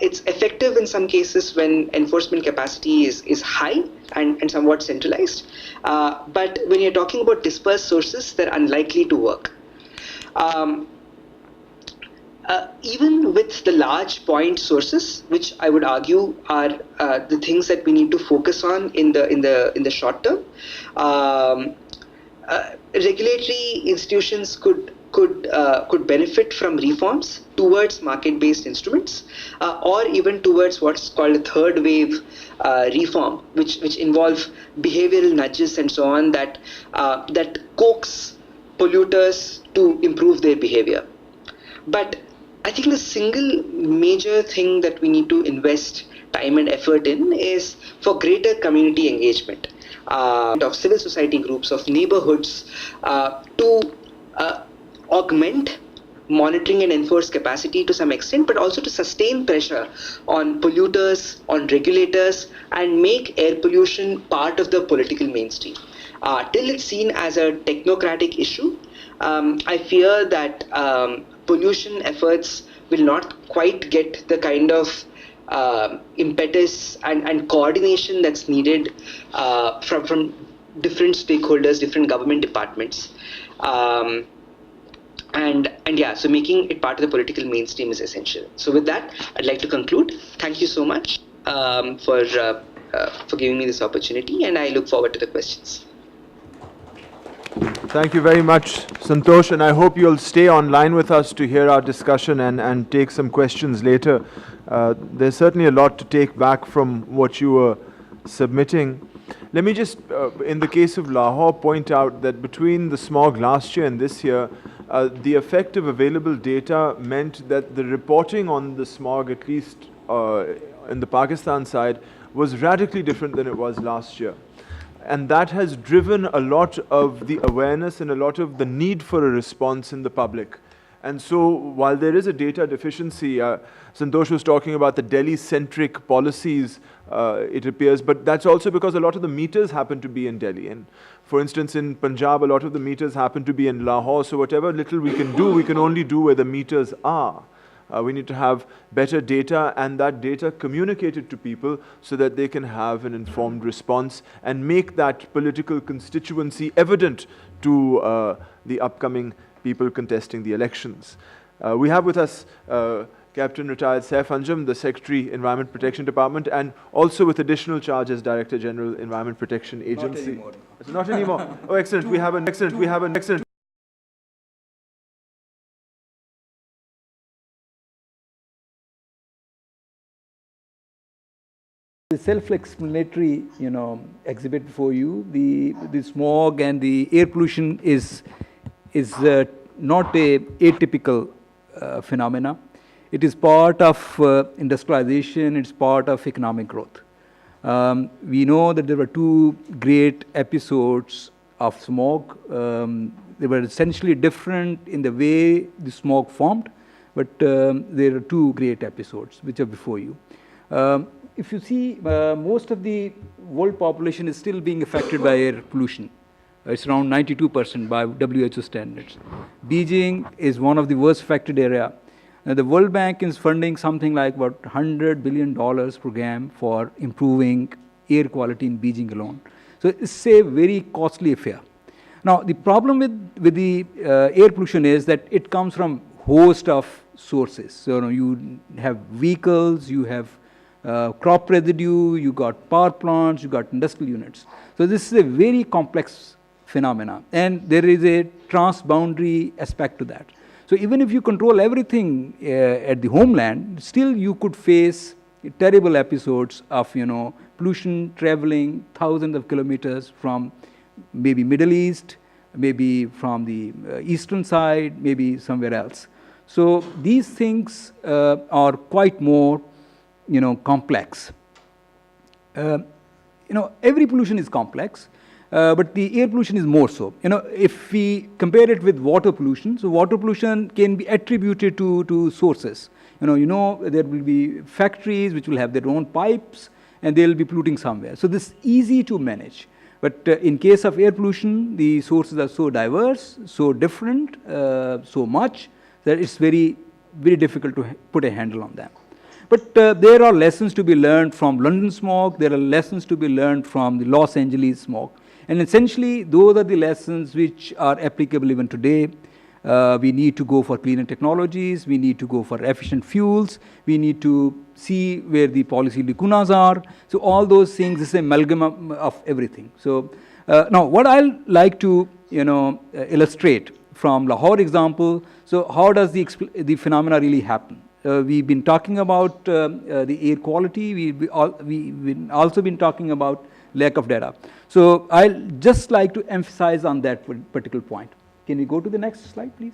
It's effective in some cases when enforcement capacity is high and somewhat centralized, but when you're talking about dispersed sources, they're unlikely to work. Even with the large point sources, which I would argue are the things that we need to focus on in the short term, regulatory institutions could benefit from reforms towards market-based instruments, or even towards what's called a third wave reform, which involve behavioral nudges and so on that coax polluters to improve their behavior. But I think the single major thing that we need to invest time and effort in is for greater community engagement of civil society groups, of neighborhoods, to augment monitoring and enforce capacity to some extent, but also to sustain pressure on polluters, on regulators, and make air pollution part of the political mainstream. Till it's seen as a technocratic issue, I fear that pollution efforts will not quite get the kind of impetus and coordination that's needed from different stakeholders, different government departments. And yeah, so making it part of the political mainstream is essential. So with that, I'd like to conclude. Thank you so much for giving me this opportunity, and I look forward to the questions. Thank you very much, Santosh, and I hope you'll stay online with us to hear our discussion and take some questions later. There's certainly a lot to take back from what you were submitting. Let me just, in the case of Lahore, point out that between the smog last year and this year, the effective available data meant that the reporting on the smog, at least in the Pakistan side, was radically different than it was last year. And that has driven a lot of the awareness and a lot of the need for a response in the public. And so while there is a data deficiency, Santosh was talking about the Delhi-centric policies, it appears, but that's also because a lot of the meters happen to be in Delhi. And for instance, in Punjab, a lot of the meters happen to be in Lahore, so whatever little we can do, we can only do where the meters are. We need to have better data, and that data communicated to people so that they can have an informed response and make that political constituency evident to the upcoming people contesting the elections. We have with us Captain Retired Saif Anjum, the Secretary, Environment Protection Department, and also with additional charge as Director General, Environment Protection Agency. Not anymore. It's not anymore. Oh, excellent. We have an excellent. The self-explanatory, exhibit for you. The smog and the air pollution is not a atypical phenomena. It is part of industrialization. It's part of economic growth. We know that there were two great episodes of smog. They were essentially different in the way the smog formed, but there are two great episodes which are before you. If you see, most of the world population is still being affected by air pollution. It's around 92% by WHO standards. Beijing is one of the worst affected area. Now, the World Bank is funding something like about $100 billion program for improving air quality in Beijing alone. So it's a very costly affair. Now, the problem with the air pollution is that it comes from host of sources. So you have vehicles, you have crop residue, you got power plants, you got industrial units. So this is a very complex phenomena, and there is a transboundary aspect to that. So even if you control everything at the homeland, still you could face terrible episodes of pollution traveling thousands of kilometers from maybe Middle East, maybe from the eastern side, maybe somewhere else. So these things are quite more complex. Every pollution is complex. but the air pollution is more so. If we compare it with water pollution, so water pollution can be attributed to sources. There will be factories which will have their own pipes, and they will be polluting somewhere. So this is easy to manage. But in case of air pollution, the sources are so diverse, so different, so much, that it's very, very difficult to put a handle on them. But there are lessons to be learned from London smog. There are lessons to be learned from the Los Angeles smog. And essentially, those are the lessons which are applicable even today. We need to go for cleaner technologies. We need to go for efficient fuels. We need to see where the policy lacunas are. So all those things is an amalgam of everything. So now what I'll like to illustrate from Lahore example. So how does the phenomena really happen? We've been talking about the air quality. We've also been talking about lack of data. So I'll just like to emphasize on that particular point. Can we go to the next slide, please?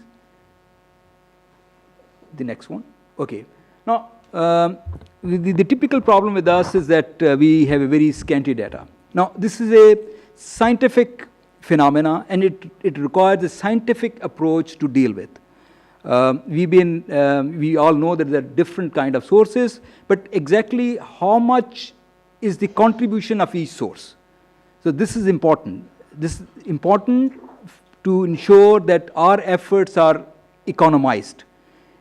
The next one. Okay. Now, the typical problem with us is that we have a very scanty data. Now, this is a scientific phenomena, and it requires a scientific approach to deal with. We all know that there are different kind of sources, but exactly how much is the contribution of each source? So this is important. This is important to ensure that our efforts are economized.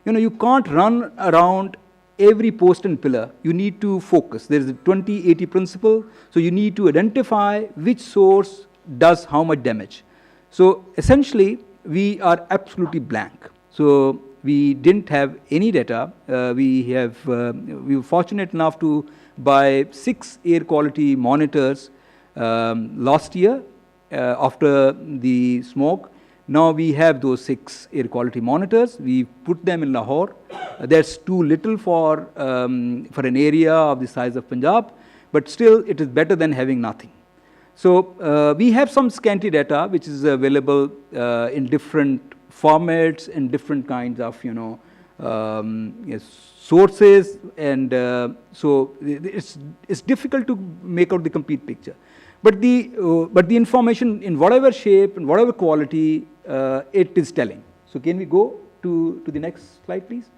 You can't run around every post and pillar. You need to focus. There is a 20-80 principle. So you need to identify which source does how much damage. So essentially, we are absolutely blank. So we didn't have any data. We were fortunate enough to buy 6 air quality monitors last year after the smog. Now we have those 6 air quality monitors. We put them in Lahore. That's too little for an area of the size of Punjab, but still it is better than having nothing. So we have some scanty data which is available in different formats and different kinds of sources, and so it's difficult to make out the complete picture. But the information in whatever shape and whatever quality it is telling. So can we go to the next slide, please?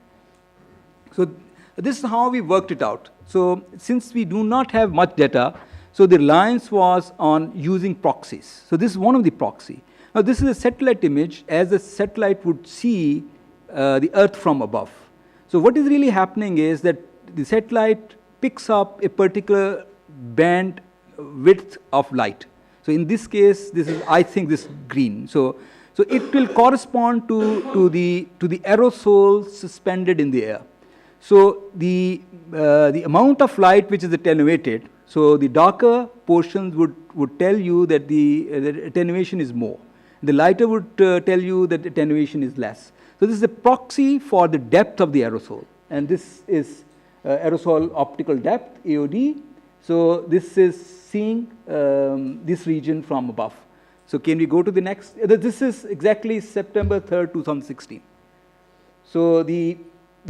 So this is how we worked it out. So since we do not have much data, so the reliance was on using proxies. So this is one of the proxy. Now this is a satellite image as a satellite would see the Earth from above. So what is really happening is that the satellite picks up a particular band width of light. So in this case, this is, I think, this green. So it will correspond to the aerosol suspended in the air. So the amount of light which is attenuated, so the darker portions would tell you that the attenuation is more. The lighter would tell you that attenuation is less. So this is a proxy for the depth of the aerosol, and this is aerosol optical depth, AOD. So this is seeing this region from above. So can we go to the next? This is exactly September 3rd, 2016. So the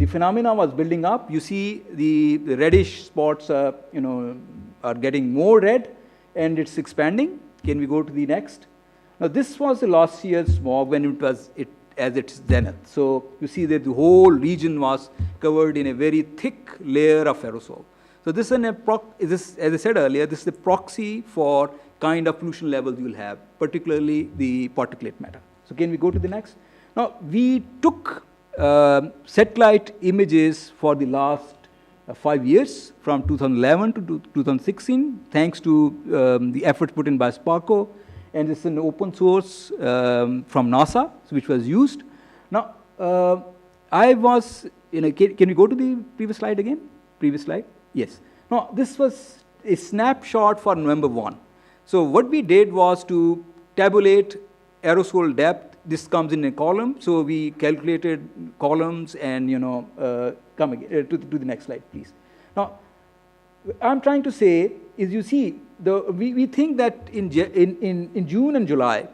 phenomena was building up. You see the reddish spots are getting more red, and it's expanding. Can we go to the next? Now this was the last year's smog when it was at its zenith. So you see that the whole region was covered in a very thick layer of aerosol. So this is as I said earlier, this is a proxy for kind of pollution levels you will have, particularly the particulate matter. So can we go to the next? Now we took satellite images for the last 5 years, from 2011 to 2016, thanks to the efforts put in by SPARCO, and this is an open source from NASA, which was used. Now, I was, can we go to the previous slide again? Previous slide? Yes. Now, this was a snapshot for November 1. So what we did was to tabulate aerosol depth. This comes in a column. So we calculated columns and, come again, to the next slide, please. Now, I'm trying to say is, you see, we think that in June and July,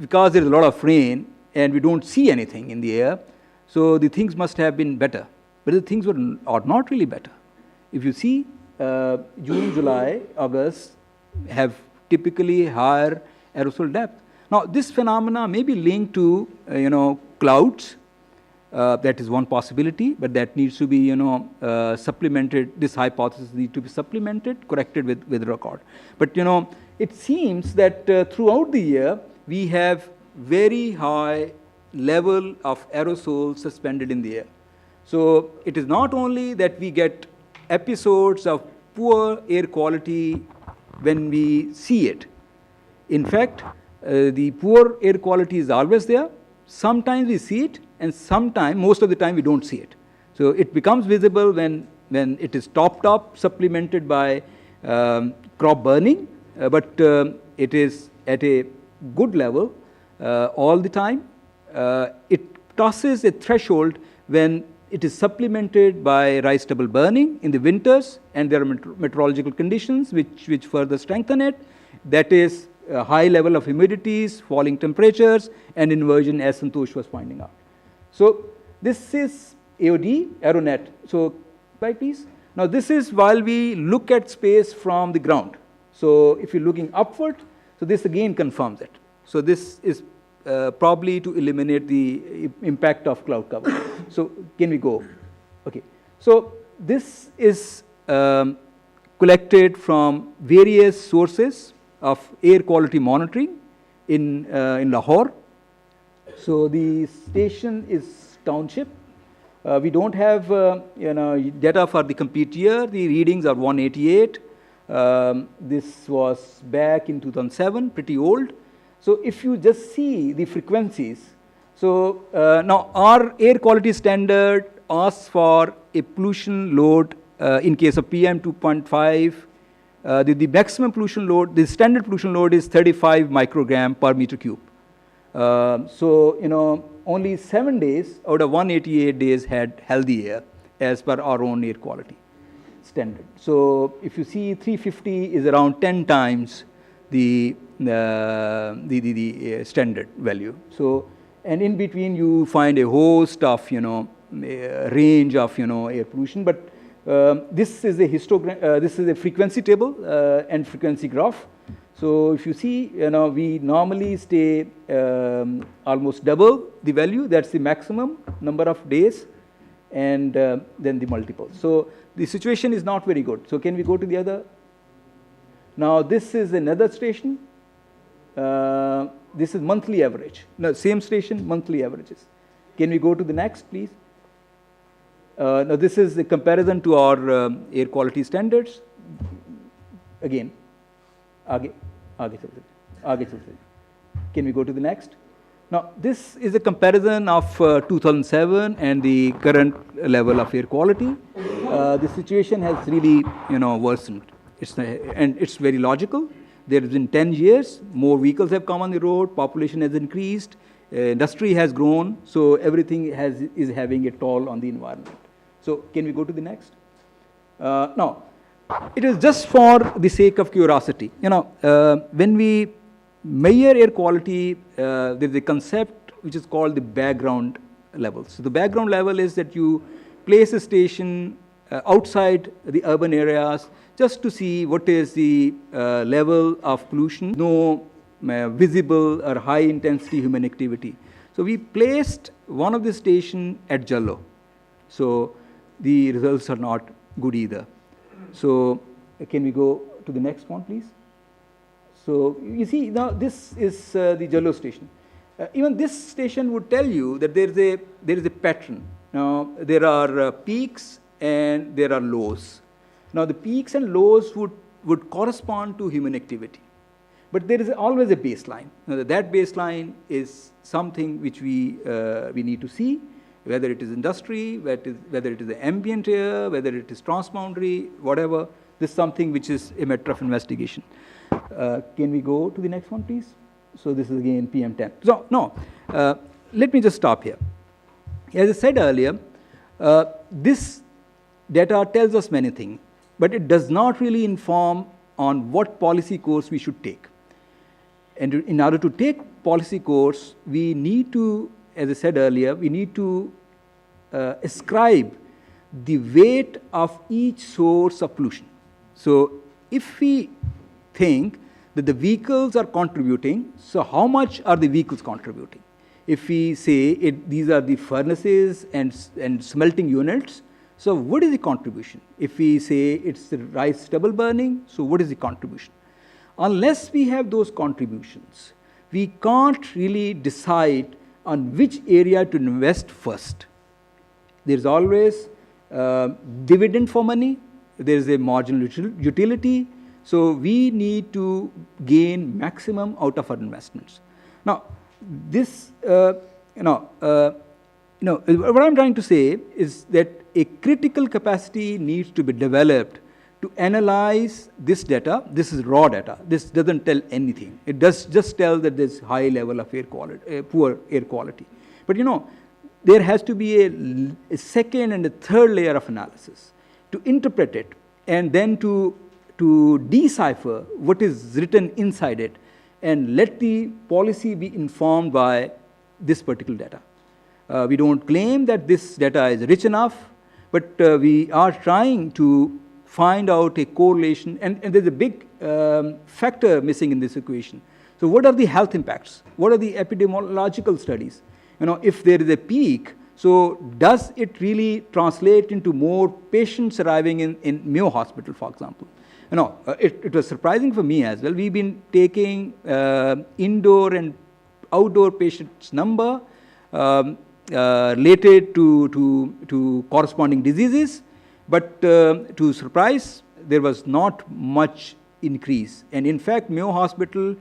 because there's a lot of rain and we don't see anything in the air, so the things must have been better. But the things are not really better. If you see, June, July, August have typically higher aerosol depth. Now, this phenomena may be linked to, clouds. That is one possibility, but that needs to be, supplemented. This hypothesis needs to be supplemented, corrected with record. But, it seems that throughout the year, we have very high level of aerosol suspended in the air. So it is not only that we get episodes of poor air quality when we see it. In fact, the poor air quality is always there. Sometimes we see it, and sometimes, most of the time, we don't see it. So it becomes visible when it is topped up, supplemented by crop burning, but it is at a good level all the time. It crosses a threshold when it is supplemented by rice stubble burning in the winters, and there are meteorological conditions which further strengthen it. That is a high level of humidities, falling temperatures, and inversion, as Santosh was pointing out. So this is AOD, aeronet. So, slide please. Now this is while we look at space from the ground. So if you're looking upward, so this again confirms it. So this is probably to eliminate the impact of cloud cover. So can we go? Okay. So this is collected from various sources of air quality monitoring in Lahore. So the station is township. We don't have data for the complete year. The readings are 188. This was back in 2007, pretty old. So if you just see the frequencies, so now our air quality standard asks for a pollution load in case of PM 2.5. The maximum pollution load, the standard pollution load is 35 microgram per meter cube. So, only 7 days out of 188 days had healthy air as per our own air quality standard. So if you see 350 is around 10 times the standard value. So, and in between you find a host of, range of, air pollution. But this is a histogram, this is a frequency table and frequency graph. So if you see, we normally stay almost double the value. That's the maximum number of days, and then the multiple. So the situation is not very good. So can we go to the other? Now this is another station. This is monthly average. No, same station, monthly averages. Can we go to the next, please? Now this is the comparison to our air quality standards. Again, can we go to the next? Now this is a comparison of 2007 and the current level of air quality. The situation has really worsened. And it's very logical. There has been 10 years, more vehicles have come on the road, population has increased, industry has grown, so everything is having a toll on the environment. So can we go to the next? Now, it is just for the sake of curiosity. When we measure air quality, there is a concept which is called the background level. So the background level is that you place a station outside the urban areas just to see what is the level of pollution, no visible or high intensity human activity. So we placed one of the station at Jallo. So the results are not good either. So can we go to the next one, please? So you see now this is the Jallo station. Even this station would tell you that there is a pattern. Now there are peaks and there are lows. Now the peaks and lows would correspond to human activity. But there is always a baseline. Now that baseline is something which we need to see, whether it is industry, whether it is the ambient air, whether it is transboundary, whatever. This is something which is a matter of investigation. Can we go to the next one, please? So this is again PM10. So no, let me just stop here. As I said earlier, this data tells us many things, but it does not really inform on what policy course we should take. And in order to take policy course, we need to, as I said earlier, we need to ascribe the weight of each source of pollution. So if we think that the vehicles are contributing. So how much are the vehicles contributing? If we say these are the furnaces and smelting units, so what is the contribution? If we say it's the rice stubble burning, so what is the contribution? Unless we have those contributions, we can't really decide on which area to invest first. There's always dividend for money, there's a marginal utility, so we need to gain maximum out of our investments. Now, this, what I'm trying to say is that a critical capacity needs to be developed to analyze this data. This is raw data. This doesn't tell anything. It does just tell that there's high level of air quality, poor air quality. But there has to be a second and a third layer of analysis to interpret it and then to decipher what is written inside it and let the policy be informed by this particular data. We don't claim that this data is rich enough, but we are trying to find out a correlation, and there's a big factor missing in this equation. So what are the health impacts? What are the epidemiological studies? If there is a peak, so does it really translate into more patients arriving in Mayo Hospital, for example? It was surprising for me as well. We've been taking indoor and outdoor patients' number related to corresponding diseases, but to surprise, there was not much increase. And in fact, Mayo Hospital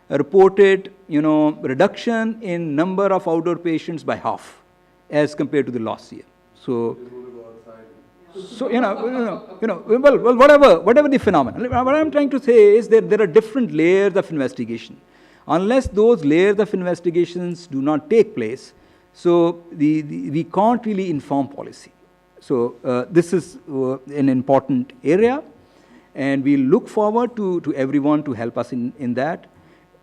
reported, reduction in number of outdoor patients by half as compared to the last year. So, well, whatever the phenomenon. What I'm trying to say is that there are different layers of investigation. Unless those layers of investigations do not take place, so we can't really inform policy. So this is an important area, and we look forward to everyone to help us in that.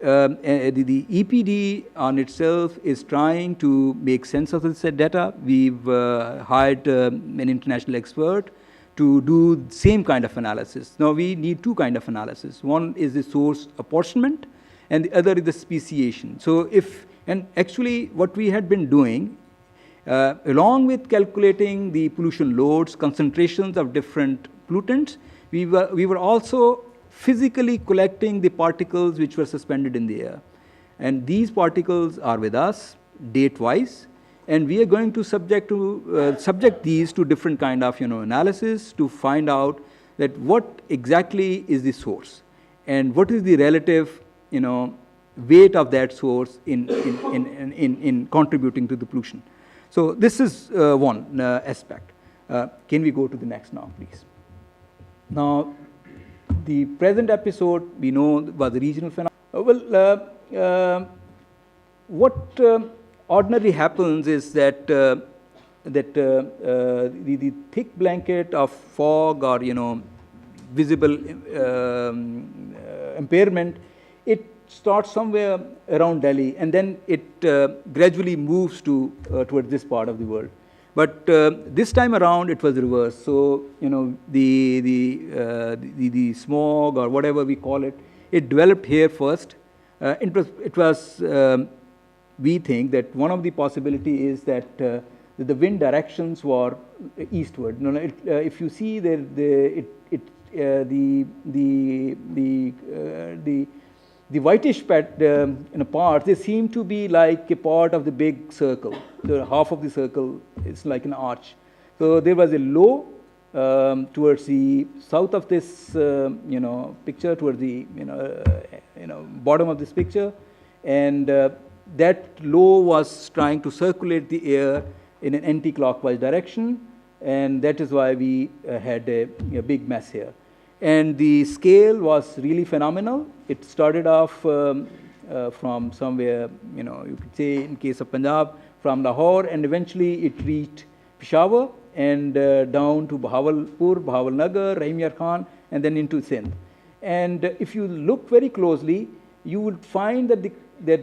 The EPD on itself is trying to make sense of this data. We've hired an international expert to do the same kind of analysis. Now we need two kind of analysis. One is the source apportionment, and the other is the speciation. So and actually what we had been doing, along with calculating the pollution loads, concentrations of different pollutants, we were also physically collecting the particles which were suspended in the air. And these particles are with us date-wise, and we are going to subject these to different kind of analysis to find out that what exactly is the source and what is the relative weight of that source in contributing to the pollution. So this is one aspect. Can we go to the next now, please? Now, the present episode we know was the regional phenomenon. What ordinarily happens is that the thick blanket of fog or visible impairment, it starts somewhere around Delhi, and then it gradually moves towards this part of the world. But this time around, it was reversed. So the smog or whatever we call it, it developed here first. It was we think that one of the possibility is that the wind directions were eastward. If you see the whitish parts, they seem to be like a part of the big circle. The half of the circle is like an arch. So there was a low towards the south of this picture, towards the bottom of this picture, and that low was trying to circulate the air in an anti-clockwise direction, and that is why we had a big mess here. And the scale was really phenomenal. It started off from somewhere, you could say in case of Punjab, from Lahore, and eventually it reached Peshawar and down to Bahawalpur, Bahawalnagar, Rahim Yar Khan, and then into Sindh. And if you look very closely, you would find that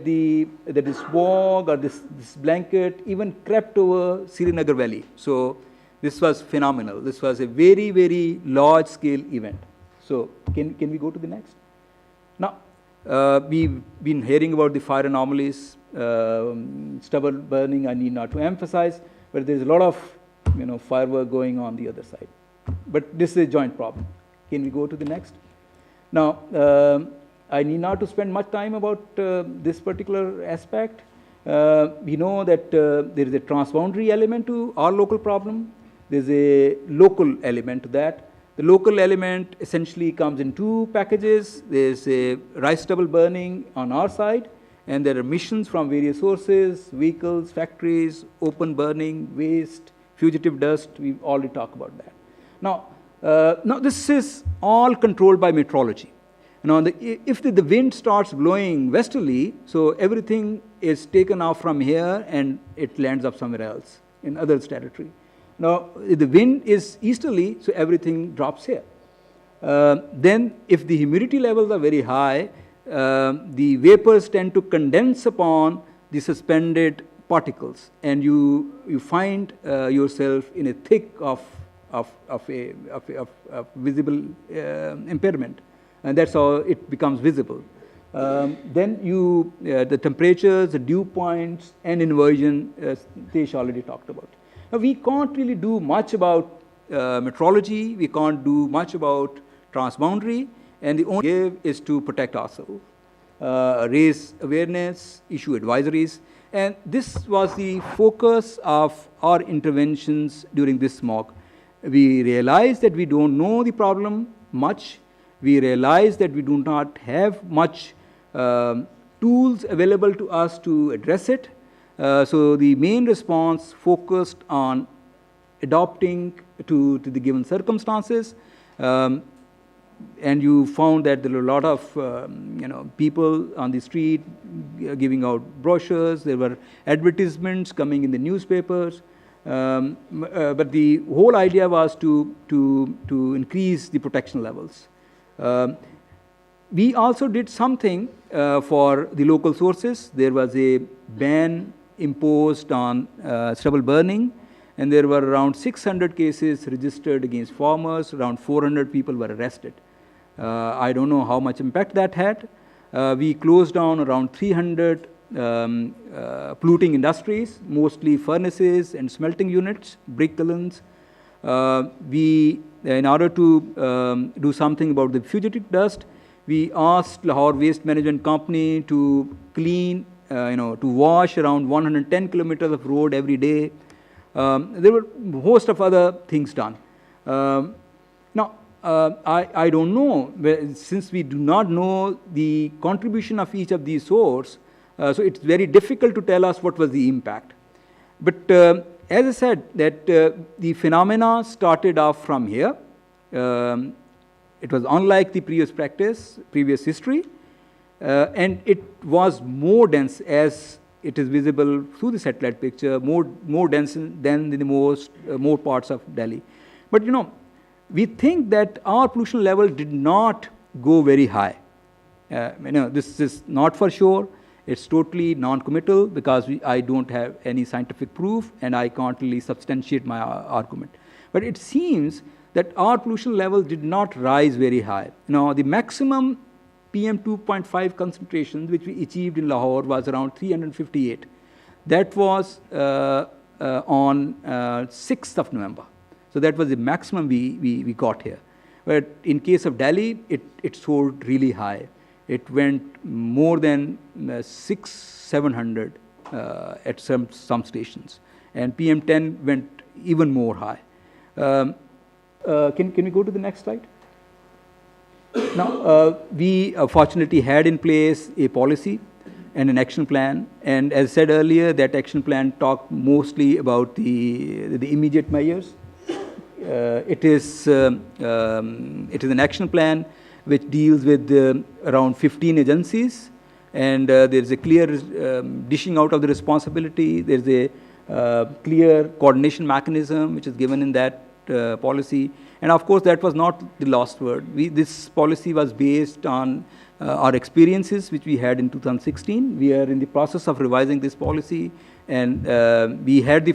the smog or this blanket even crept over Srinagar Valley. So this was phenomenal. This was a very, very large scale event. So can we go to the next? Now, We've been hearing about the fire anomalies, stubble burning, I need not to emphasize, but there's a lot of firework going on the other side. But this is a joint problem. Can we go to the next? Now, I need not to spend much time about this particular aspect. We know that there is a transboundary element to our local problem. There's a local element to that. The local element essentially comes in two packages. There's a rice stubble burning on our side, and there are emissions from various sources, vehicles, factories, open burning, waste, fugitive dust. We've already talked about that. Now this is all controlled by meteorology. If the wind starts blowing westerly, so everything is taken off from here and it lands up somewhere else in others' territory. Now, if the wind is easterly, so everything drops here. Then, if the humidity levels are very high, the vapors tend to condense upon the suspended particles, and you find yourself in a thick of visible impairment, and that's how it becomes visible. Then the temperatures, the dew points, and inversion, Tesh already talked about. Now, we can't really do much about meteorology, we can't do much about transboundary, and the only give is to protect ourselves, raise awareness, issue advisories, and this was the focus of our interventions during this smog. We realized that we don't know the problem much, we realized that we do not have much tools available to us to address it. So the main response focused on adapting to the given circumstances, and you found that there were a lot of people on the street giving out brochures. There were advertisements coming in the newspapers, but the whole idea was to increase the protection levels. We also did something for the local sources. There was a ban imposed on stubble burning, and there were around 600 cases registered against farmers, around 400 people were arrested. I don't know how much impact that had. We closed down around 300 polluting industries, mostly furnaces and smelting units, brick kilns. In order to do something about the fugitive dust, we asked Lahore Waste Management Company to clean, to wash around 110 kilometers of road every day. There were a host of other things done. I don't know, since we do not know the contribution of each of these sources, so it's very difficult to tell us what was the impact. But as I said, that the phenomena started off from here. It was unlike the previous practice, previous history, and it was more dense as it is visible through the satellite picture, more dense than in the more parts of Delhi. But we think that our pollution level did not go very high. This is not for sure. It's totally non-committal because I don't have any scientific proof and I can't really substantiate my argument. But it seems that our pollution level did not rise very high. Now, the maximum PM 2.5 concentration which we achieved in Lahore was around 358. That was on 6th of November. So that was the maximum we got here. But in case of Delhi, it soared really high. It went more than 600-700 at some stations. And PM10 went even more high. Can we go to the next slide? Now, we fortunately had in place a policy and an action plan. And as I said earlier, that action plan talked mostly about the immediate measures. It is an action plan which deals with around 15 agencies, and there is a clear dishing out of the responsibility. There is a clear coordination mechanism which is given in that policy. And of course, that was not the last word. This policy was based on our experiences which we had in 2016. We are in the process of revising this policy, and we have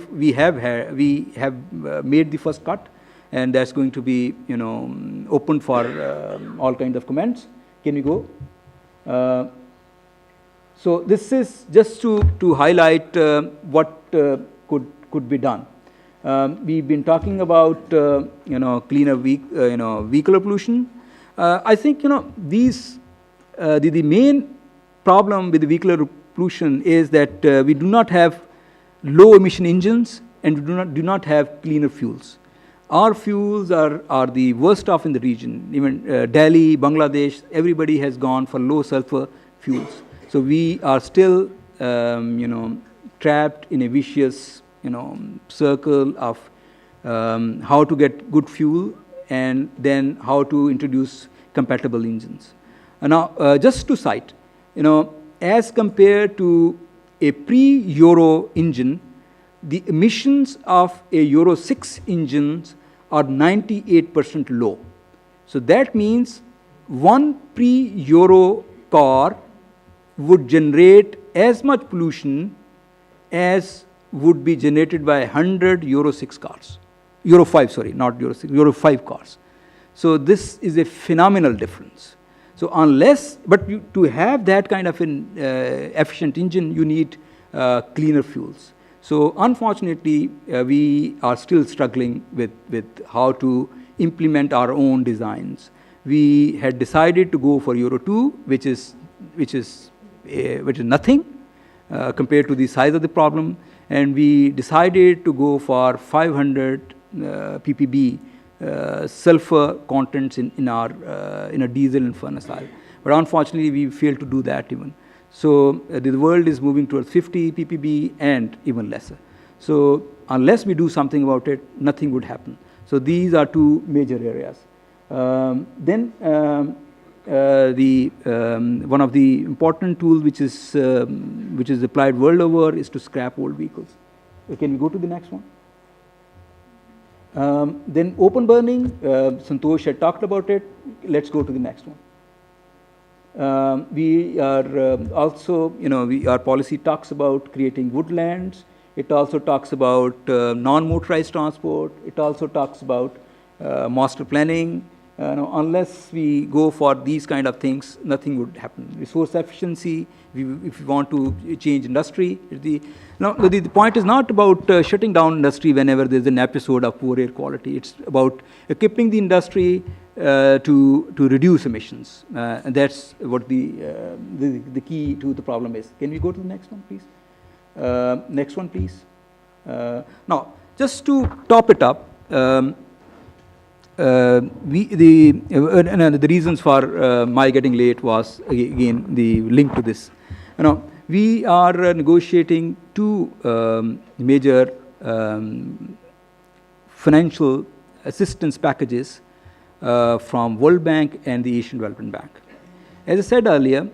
made the first cut, and that's going to be open for all kinds of comments. Can we go? So this is just to highlight what could be done. We've been talking about cleaner vehicular pollution. I think these the main problem with the vehicular pollution is that we do not have low emission engines and we do not have cleaner fuels. Our fuels are the worst off in the region. Even Delhi, Bangladesh, everybody has gone for low sulfur fuels. So we are still trapped in a vicious circle of how to get good fuel and then how to introduce compatible engines. And now, just to cite, as compared to a pre-Euro engine, the emissions of a Euro 6 engines are 98% low. So that means one pre-Euro car would generate as much pollution as would be generated by 100 Euro 6 cars. Euro 5, sorry, not Euro 6, Euro 5 cars. So this is a phenomenal difference. So to have that kind of an efficient engine, you need cleaner fuels. So unfortunately, we are still struggling with how to implement our own designs. We had decided to go for Euro 2, which is nothing compared to the size of the problem, and we decided to go for 500 ppb sulfur contents in a diesel and furnace oil. But unfortunately, we failed to do that even. So the world is moving towards 50 ppb and even lesser. So unless we do something about it, nothing would happen. So these are two major areas. Then one of the important tools which is applied world over is to scrap old vehicles. Can we go to the next one? Then open burning, Santosh had talked about it. Let's go to the next one. We are also, our policy talks about creating woodlands. It also talks about non-motorized transport. It also talks about master planning. Unless we go for these kind of things, nothing would happen. Resource efficiency, if we want to change industry. The point is not about shutting down industry whenever there's an episode of poor air quality. It's about equipping the industry to reduce emissions. And that's what the key to the problem is. Can we go to the next one, please? Next one, please. Now, just to top it up, the reasons for my getting late was again the link to this. We are negotiating two major financial assistance packages from World Bank and the Asian Development Bank. As I said earlier,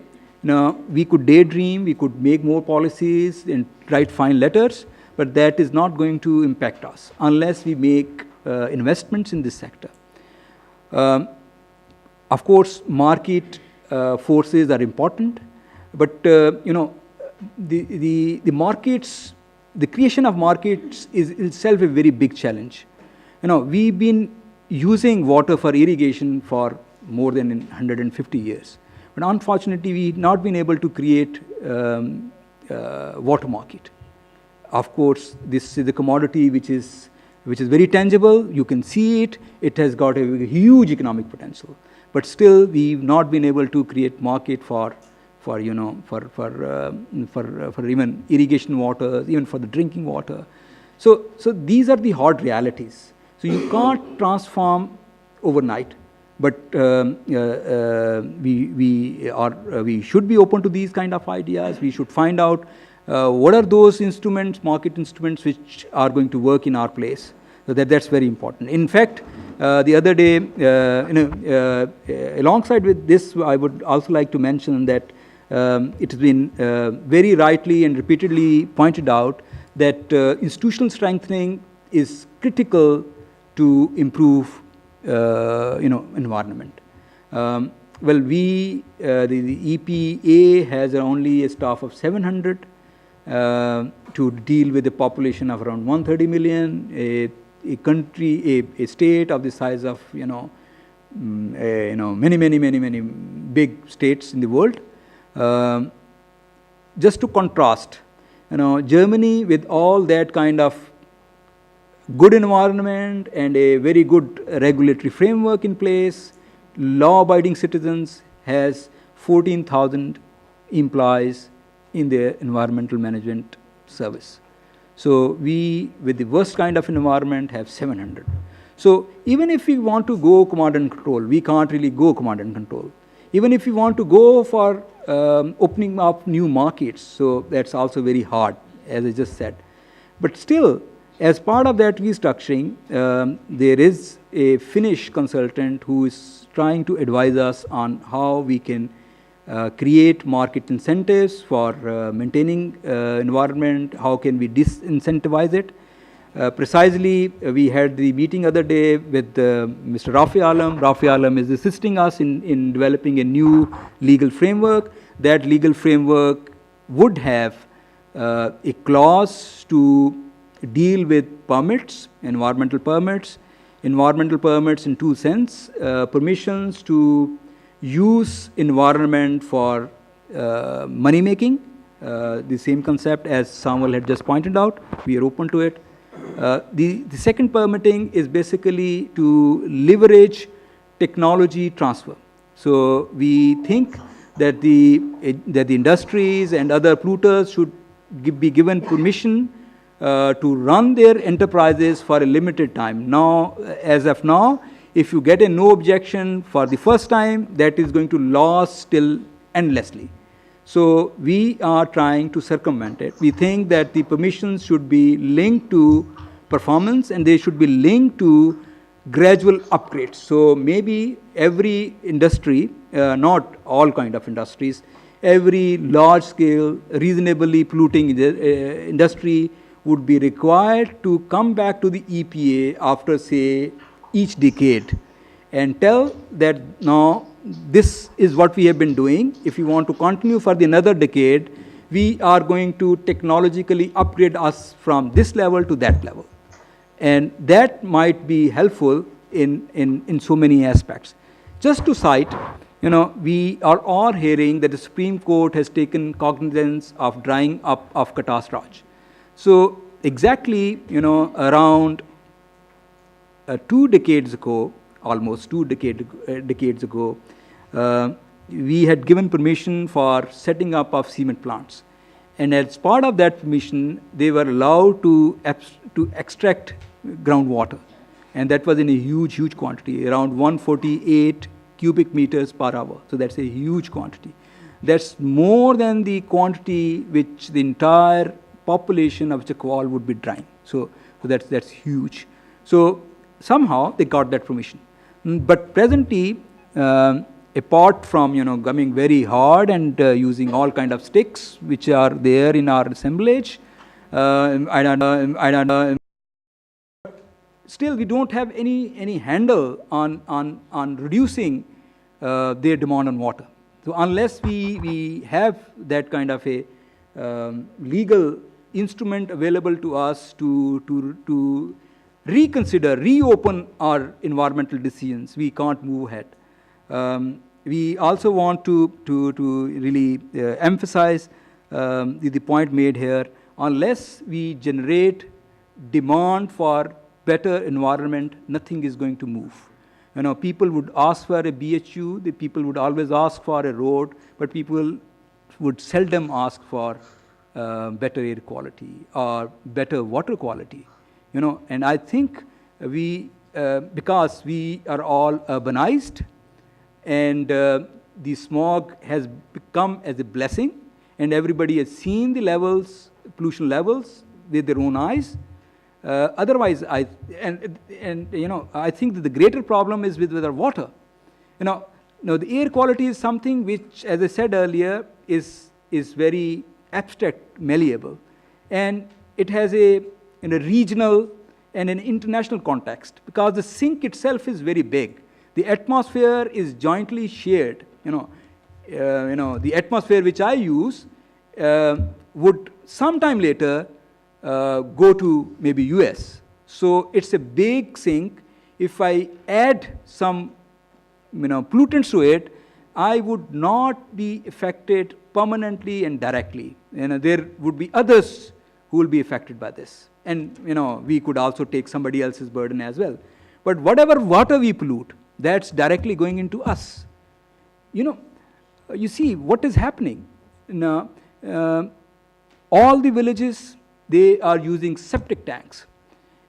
we could daydream, we could make more policies and write fine letters, but that is not going to impact us unless we make investments in this sector. Of course, market forces are important, but the markets, the creation of markets is itself a very big challenge. We've been using water for irrigation for more than 150 years, but unfortunately, we've not been able to create water market. Of course, this is a commodity which is very tangible. You can see it. It has got a huge economic potential. But still, we've not been able to create market for even irrigation water, even for the drinking water. So these are the hard realities. So you can't transform overnight. But we should be open to these kind of ideas. We should find out what are those instruments, market instruments, which are going to work in our place. So that's very important. In fact, the other day, alongside with this, I would also like to mention that it has been very rightly and repeatedly pointed out that institutional strengthening is critical to improve, environment. Well, the EPA has only a staff of 700 to deal with a population of around 130 million, a country, a state of the size of many big states in the world. Just to contrast, Germany with all that kind of good environment and a very good regulatory framework in place, law-abiding citizens has 14,000 employees in their environmental management service. So we, with the worst kind of environment, have 700. So even if we want to go command and control, we can't really go command and control. Even if we want to go for opening up new markets, so that's also very hard, as I just said. But still, as part of that restructuring, there is a Finnish consultant who is trying to advise us on how we can create market incentives for maintaining environment, how can we disincentivize it. Precisely, we had the meeting other day with Mr. Rafi Alam. Rafi Alam is assisting us in developing a new legal framework. That legal framework would have a clause to deal with permits, environmental permits in two sense, permissions to use environment for money making, the same concept as Samuel had just pointed out. We are open to it. The second permitting is basically to leverage technology transfer. So we think that the industries and other polluters should be given permission to run their enterprises for a limited time. Now, as of now, if you get a no objection for the first time, that is going to last till endlessly. So we are trying to circumvent it. We think that the permissions should be linked to performance and they should be linked to gradual upgrades. So maybe every industry, not all kind of industries, every large scale, reasonably polluting industry would be required to come back to the EPA after, say, each decade and tell that now this is what we have been doing. If you want to continue for another decade, we are going to technologically upgrade us from this level to that level. And that might be helpful in so many aspects. Just to cite, we are all hearing that the Supreme Court has taken cognizance of drying up of Katas Raj. So exactly, around 2 decades ago, almost 2 decades ago, we had given permission for setting up of cement plants. And as part of that permission, they were allowed to extract groundwater. And that was in a huge, huge quantity, around 148 cubic meters per hour. So that's a huge quantity. That's more than the quantity which the entire population of Chakwal would be drying. So that's huge. So somehow they got that permission. But presently, apart from coming very hard and using all kind of sticks which are there in our assemblage, I don't know. Still, we don't have any handle on reducing their demand on water. So unless we have that kind of a legal instrument available to us to reconsider, reopen our environmental decisions, we can't move ahead. We also want to really emphasize the point made here. Unless we generate demand for better environment, nothing is going to move. People would ask for a BHU, the people would always ask for a road, but people would seldom ask for better air quality or better water quality. And I think we, because we are all urbanized and the smog has become as a blessing and everybody has seen the levels, pollution levels with their own eyes. Otherwise, I think that the greater problem is with our water. The air quality is something which, as I said earlier, is very abstract, malleable, and it has a regional and an international context because the sink itself is very big. The atmosphere is jointly shared. The atmosphere which I use would sometime later go to maybe US. So it's a big sink. If I add some pollutants to it, I would not be affected permanently and directly. There would be others who will be affected by this. And, we could also take somebody else's burden as well. But whatever water we pollute, that's directly going into us. You see what is happening. All the villages, they are using septic tanks.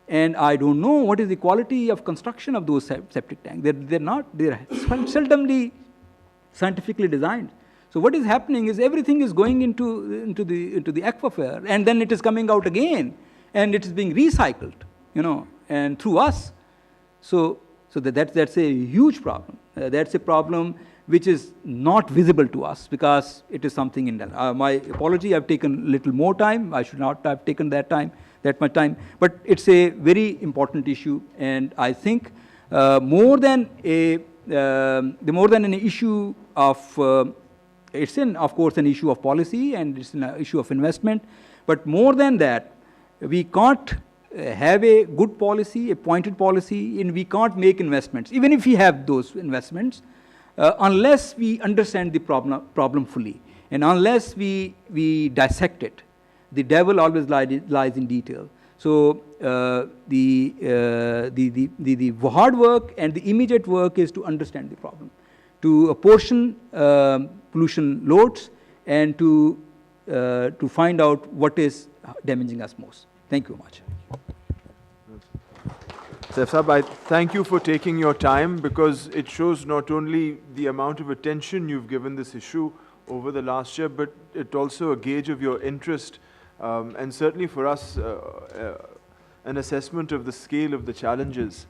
And I don't know what is the quality of construction of those septic tanks. They're seldomly scientifically designed. So what is happening is everything is going into the aquifer, and then it is coming out again, and it is being recycled, and through us. So that's a huge problem. That's a problem which is not visible to us because it is something in my apology, I've taken a little more time. I should not have taken that much time. But it's a very important issue, and I think more than an issue of it's of course an issue of policy, and it's an issue of investment. But more than that, we can't have a good policy, a pointed policy, and we can't make investments, even if we have those investments, unless we understand the problem fully, and unless we dissect it. The devil always lies in detail. So the hard work and the immediate work is to understand the problem, to apportion pollution loads, and to find out what is damaging us most. Thank you very much. Saif Saab, I thank you for taking your time, because it shows not only the amount of attention you've given this issue over the last year, but it's also a gauge of your interest, and certainly for us, an assessment of the scale of the challenges.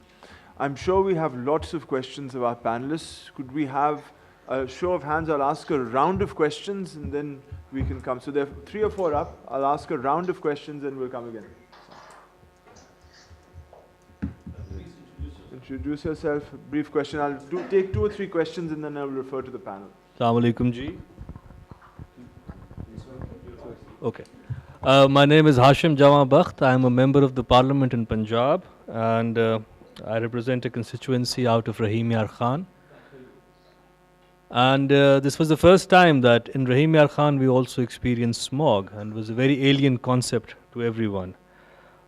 I'm sure we have lots of questions of our panelists. Could we have a show of hands? I'll ask a round of questions, and then we can come. So there are 3 or 4 up. I'll ask a round of questions, and we'll come again. Introduce yourself, brief question. I'll take 2 or 3 questions, and then I'll refer to the panel. Assalamu alaikum ji. Okay. My name is Hashim Jawan Bakht. I am a member of the parliament in Punjab, and I represent a constituency out of Rahim Yar Khan. And this was the first time that in Rahim Yar Khan we also experienced smog, and it was a very alien concept to everyone.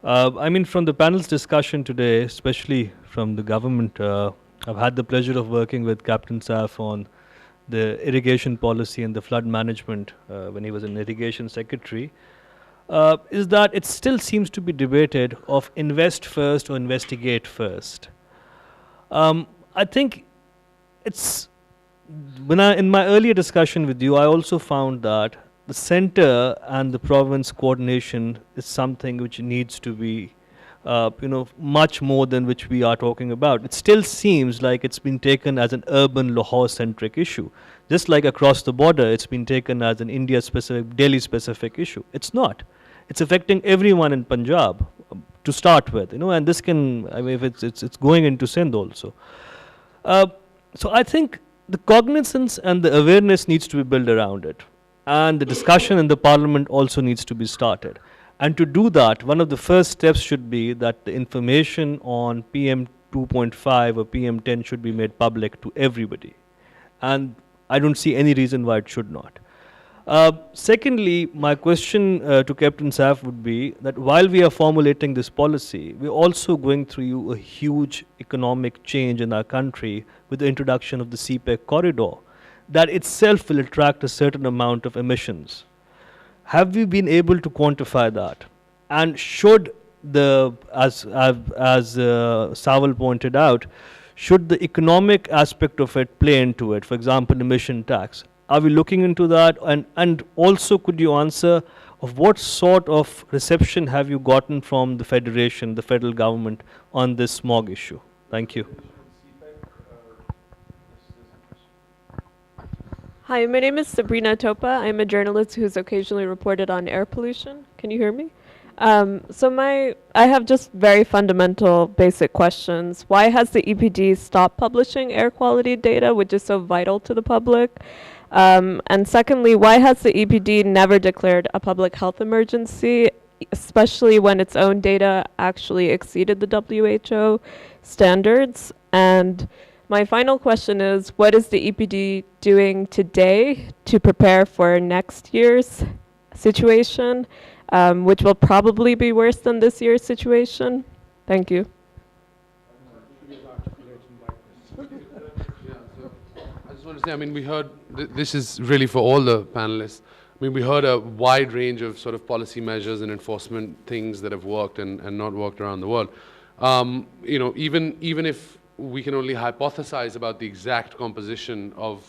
I mean, from the panel's discussion today, especially from the government, I've had the pleasure of working with Captain Saf on the irrigation policy and the flood management when he was an irrigation secretary, is that it still seems to be debated of invest first or investigate first. I think it's, in my earlier discussion with you, I also found that the center and the province coordination is something which needs to be much more than which we are talking about. It still seems like it's been taken as an urban Lahore-centric issue. Just like across the border, it's been taken as an India-specific, Delhi-specific issue. It's not. It's affecting everyone in Punjab to start with, and this can, I mean, if it's going into Sindh also. So I think the cognizance and the awareness needs to be built around it. And the discussion in the parliament also needs to be started. And to do that, one of the first steps should be that the information on PM 2.5 or PM 10 should be made public to everybody. And I don't see any reason why it should not. Secondly, my question to Captain Saf would be that while we are formulating this policy, we're also going through a huge economic change in our country with the introduction of the CPEC corridor. That itself will attract a certain amount of emissions. Have we been able to quantify that? And should as Sawal pointed out, should the economic aspect of it play into it? For example, emission tax. Are we looking into that? And also, could you answer of what sort of reception have you gotten from the federation, the federal government, on this smog issue? Thank you. Hi, my name is Sabrina Topa. I'm a journalist who's occasionally reported on air pollution. Can you hear me? I have just very fundamental, basic questions. Why has the EPD stopped publishing air quality data, which is so vital to the public? And secondly, why has the EPD never declared a public health emergency, especially when its own data actually exceeded the WHO standards? And My final question is, what is the EPD doing today to prepare for next year's situation, which will probably be worse than this year's situation? Thank you. I just want to say, I mean, we heard, this is really for all the panelists. I mean, we heard a wide range of sort of policy measures and enforcement things that have worked and not worked around the world. You know, even if we can only hypothesize about the exact composition of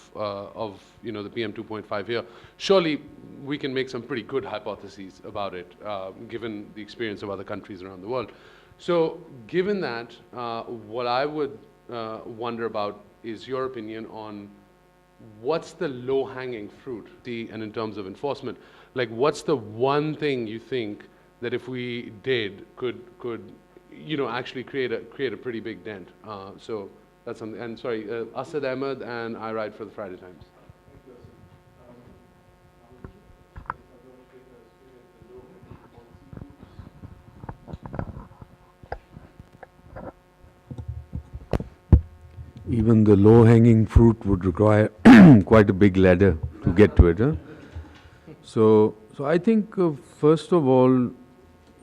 you know, the PM 2.5 here, surely we can make some pretty good hypotheses about it, given the experience of other countries around the world. So given that, what I would wonder about is your opinion on what's the low-hanging fruit, and in terms of enforcement, like what's the one thing you think that if we did could you know, actually create a pretty big dent? So that's something. And sorry, Asad Ahmed, and I write for the Friday Times. Even the low-hanging fruit would require quite a big ladder to get to it. Huh? So I think first of all,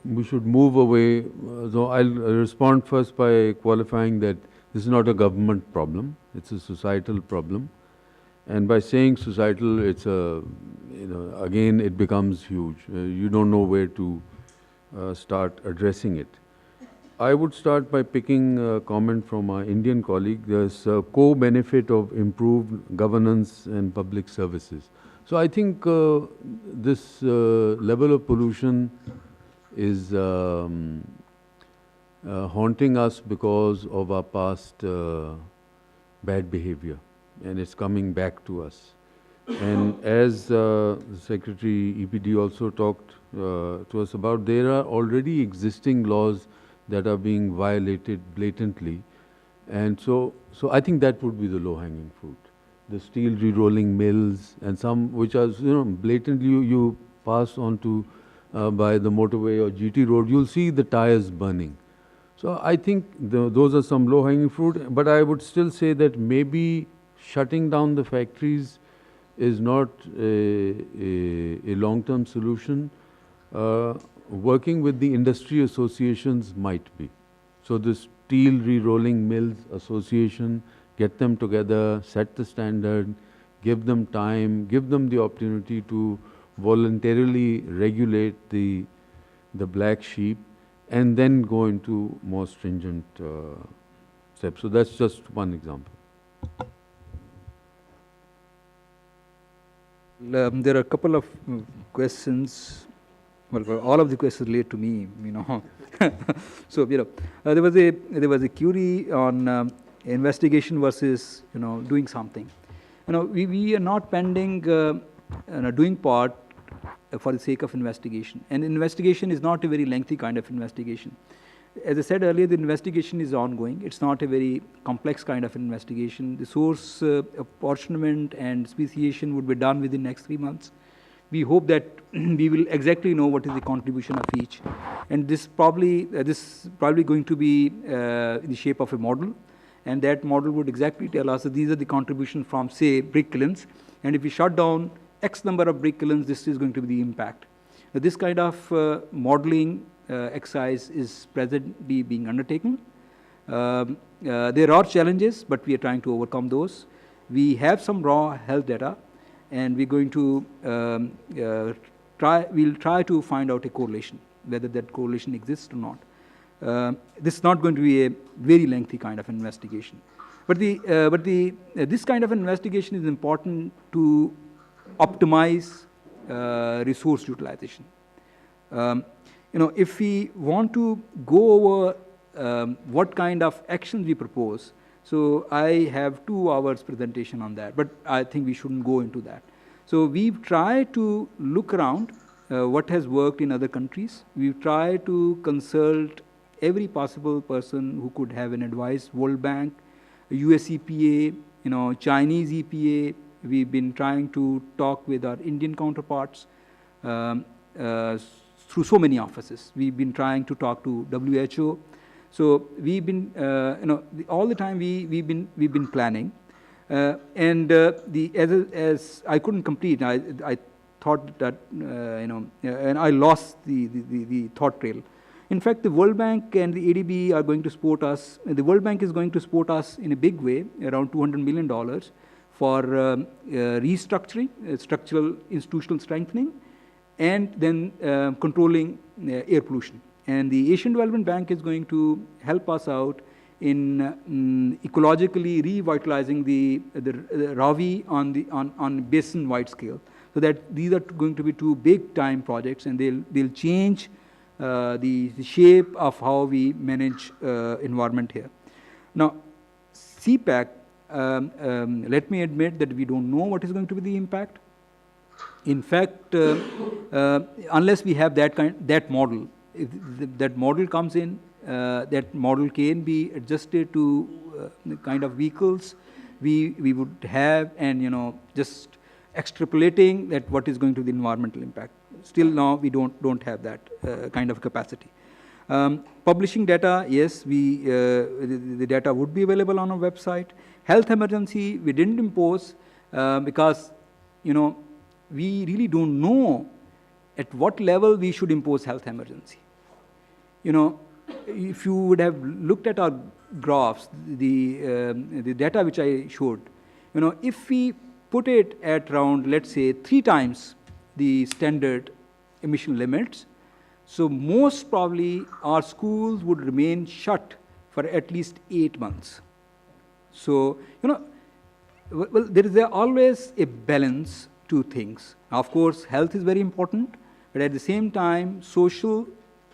we should move away. So I'll respond first by qualifying that this is not a government problem; it's a societal problem. And by saying societal, it's a, you know, again it becomes huge. You don't know where to start addressing it. I would start by picking a comment from our Indian colleague. There's a co-benefit of improved governance and public services. So I think this level of pollution is haunting us because of our past bad behavior, and it's coming back to us. And as the Secretary EPD also talked to us about, there are already existing laws that are being violated blatantly, and so I think that would be the low-hanging fruit. The steel re-rolling mills and some which are, you know, blatantly you pass on to by the motorway or GT road, you'll see the tires burning. So I think those are some low-hanging fruit, but I would still say that maybe shutting down the factories is not a long-term solution. Working with the industry associations might be. So the Steel Re-Rolling Mills Association, get them together, set the standard, give them time, give them the opportunity to voluntarily regulate the black sheep, and then go into more stringent steps. So that's just one example. There are a couple of questions. Well, all of the questions relate to me, you know. So, you know, there was a query on investigation versus, you know, doing something. You know, we are not pending doing part for the sake of investigation. And investigation is not a very lengthy kind of investigation. As I said earlier, the investigation is ongoing. It's not a very complex kind of investigation. The source apportionment and speciation would be done within the next 3 months. We hope that we will exactly know what is the contribution of each, and this probably going to be in the shape of a model, and that model would exactly tell us that these are the contributions from, say, brick kilns, and if we shut down X number of brick kilns, this is going to be the impact. Now, this kind of modeling exercise is presently being undertaken. There are challenges, but we are trying to overcome those. We have some raw health data, and we're going to we'll try to find out a correlation, whether that correlation exists or not. This is not going to be a very lengthy kind of investigation, but this kind of investigation is important to optimize resource utilization. You know, if we want to go over what kind of actions we propose, so I have 2 hours presentation on that, but I think we shouldn't go into that. So we've tried to look around what has worked in other countries. We've tried to consult every possible person who could have an advice, World Bank, US EPA, you know, Chinese EPA. We've been trying to talk with our Indian counterparts through so many offices. We've been trying to talk to WHO. So we've been, all the time we've been planning, as I couldn't complete, I thought that and I lost the thought trail. In fact, the World Bank and the ADB are going to support us. The World Bank is going to support us in a big way, around $200 million for restructuring, structural institutional strengthening, and then controlling air pollution. And the Asian Development Bank is going to help us out in ecologically revitalizing the Ravi on basin-wide scale. So that these are going to be two big-time projects, and they'll change the shape of how we manage environment here. Now, CPAC, let me admit that we don't know what is going to be the impact. In fact, unless we have that model, if that model comes in, that model can be adjusted to the kind of vehicles we would have, and just extrapolating that what is going to be the environmental impact. Still now we don't have that kind of capacity. Publishing data, yes, the data would be available on our website. Health emergency we didn't impose because we really don't know at what level we should impose health emergency. If you would have looked at our graphs, the data which I showed, if we put it at around, let's say, 3 times the standard emission limits, so most probably our schools would remain shut for at least 8 months. So, well, there is always a balance to things. Of course, health is very important, but at the same time, social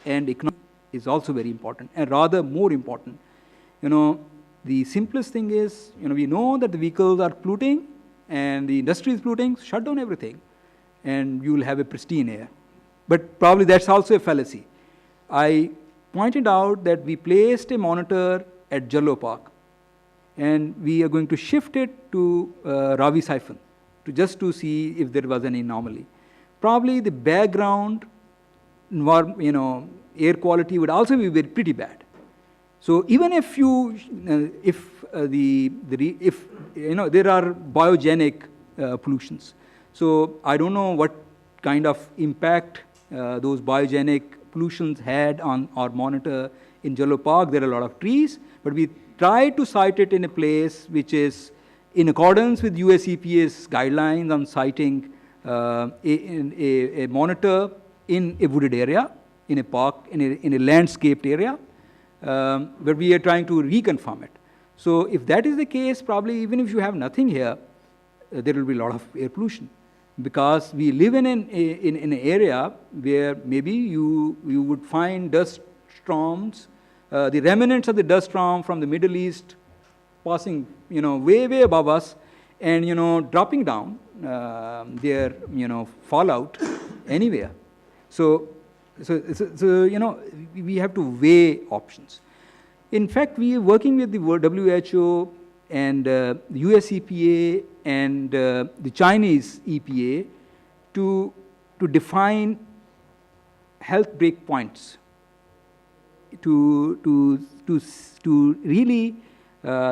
and economic is also very important, and rather more important. The simplest thing is, we know that the vehicles are polluting and the industry is polluting, shut down everything, and you will have a pristine air. But probably that's also a fallacy. I pointed out that we placed a monitor at Jallo Park, and we are going to shift it to Ravi siphon, just to see if there was any anomaly. Probably the background, air quality would also be pretty bad. So even if there are biogenic pollutions, so I don't know what kind of impact those biogenic pollutions had on our monitor in Jallo Park. There are a lot of trees, but we try to site it in a place which is in accordance with US EPA's guidelines on siting a monitor in a wooded area, in a park, in a landscaped area, but we are trying to reconfirm it. So if that is the case, probably even if you have nothing here, there will be a lot of air pollution, because we live in an area where maybe you would find dust storms, the remnants of the dust storm from the Middle East passing way above us, and dropping down their fallout anywhere. So we have to weigh options. In fact, we are working with the WHO and the US EPA and the Chinese EPA to define health breakpoints, to really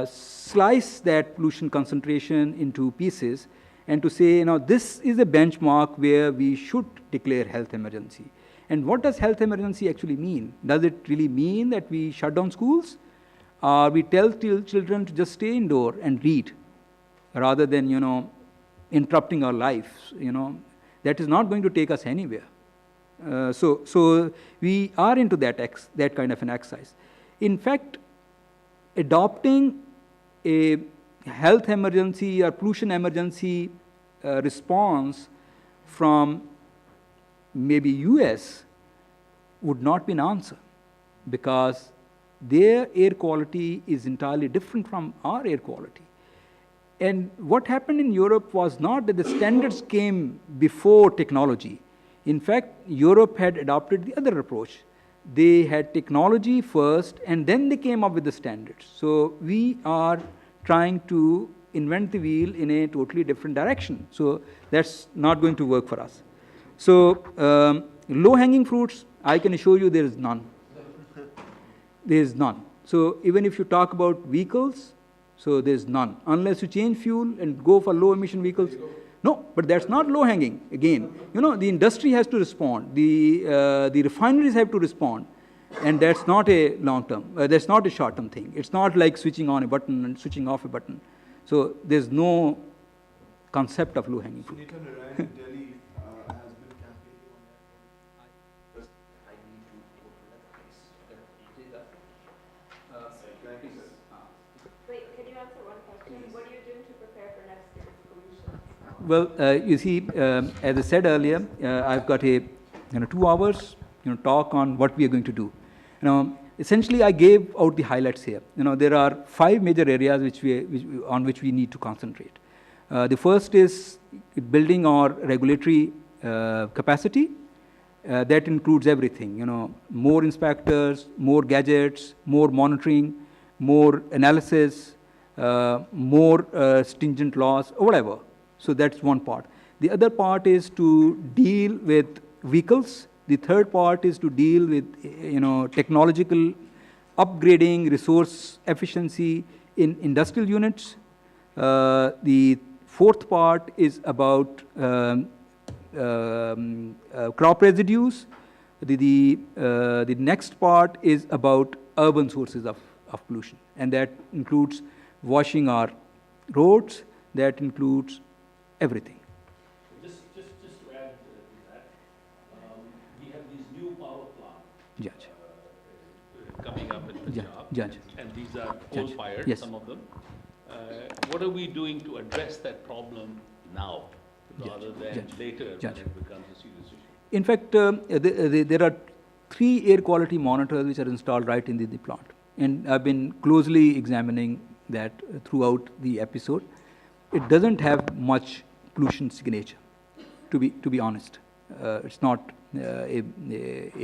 slice that pollution concentration into pieces, and to say, this is a benchmark where we should declare health emergency. And what does health emergency actually mean? Does it really mean that we shut down schools? Or we tell children to just stay indoor and read, rather than, interrupting our lives? That is not going to take us anywhere. So we are into that kind of an exercise. In fact, adopting a health emergency or pollution emergency response from maybe US would not be an answer, because their air quality is entirely different from our air quality. And what happened in Europe was not that the standards came before technology. In fact, Europe had adopted the other approach. They had technology first, and then they came up with the standards. So we are trying to invent the wheel in a totally different direction. So that's not going to work for us. So low-hanging fruits, I can assure you there is none. there is none. So even if you talk about vehicles, so there is none. Unless you change fuel and go for low emission vehicles. No, but that's not low hanging. Again, you know, the industry has to respond. The refineries have to respond. And that's not a long term, that's not a short term thing. It's not like switching on a button and switching off a button. So there's no concept of low hanging fruit. Senator Narayan in Delhi has been campaigning on that. Wait, can you answer one question? What are you doing to prepare for next year's pollution? Well, you see, as I said earlier, I've got a 2 hours talk on what we are going to do. Essentially, I gave out the highlights here. There are 5 major areas on which we need to concentrate. The first is building our regulatory capacity. That includes everything. More inspectors, more gadgets, more monitoring, more analysis, more stringent laws, or whatever. So that's one part. The other part is to deal with vehicles. The third part is to deal with technological upgrading, resource efficiency in industrial units. The fourth part is about crop residues. The next part is about urban sources of pollution, and that includes washing our roads. That includes everything. Just to add to that, we have these new power plants coming up in Punjab, and these are coal-fired, yes. Some of them. What are we doing to address that problem now, rather than later when it becomes a serious issue? In fact, there are 3 air quality monitors which are installed right in the plant, and I've been closely examining that throughout the episode. It doesn't have much pollution signature, to be honest. It's not a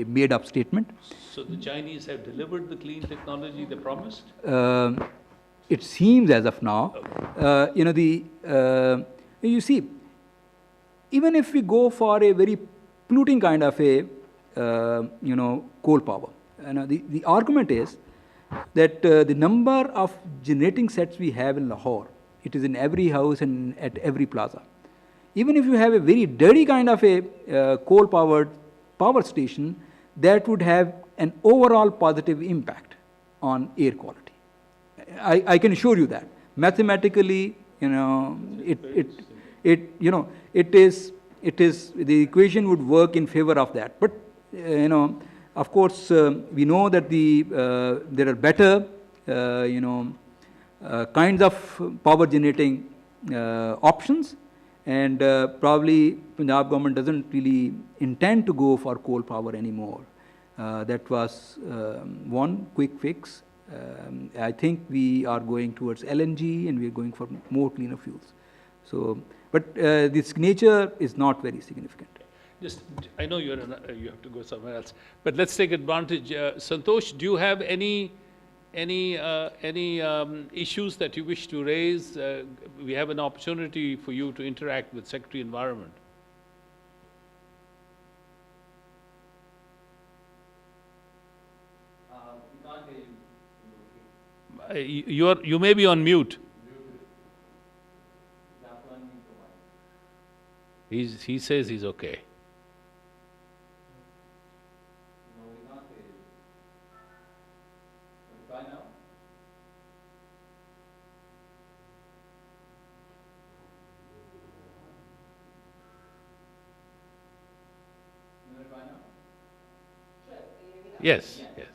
made-up statement. So the Chinese have delivered the clean technology they promised? It seems as of now. You see, even if we go for a very polluting kind of a coal power, the argument is that the number of generating sets we have in Lahore, it is in every house and at every plaza. Even if you have a very dirty kind of a coal-powered power station, that would have an overall positive impact on air quality. I can assure you that mathematically, it is the equation would work in favor of that. But of course, we know that there are better kinds of power generating options, and probably Punjab government doesn't really intend to go for coal power anymore. That was one quick fix. I think we are going towards LNG, and we are going for more cleaner fuels. So, but the signature is not very significant. I know you have to go somewhere else, but let's take advantage. Santosh, do you have any issues that you wish to raise? We have an opportunity for you to interact with Secretary Environment. You may be on mute. He says he's okay. Yes, yes.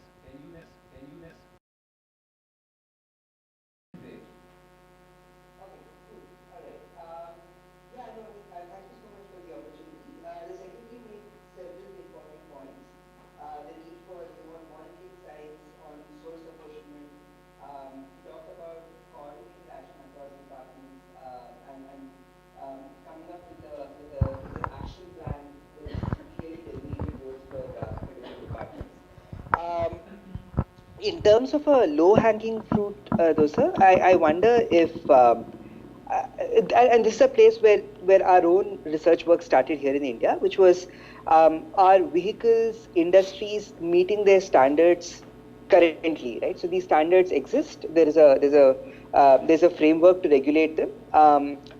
In terms of a low-hanging fruit, though, sir, I wonder if, and this is a place where our own research work started here in India, which was, are vehicles, industries meeting their standards currently, right? So these standards exist. There's a framework to regulate them.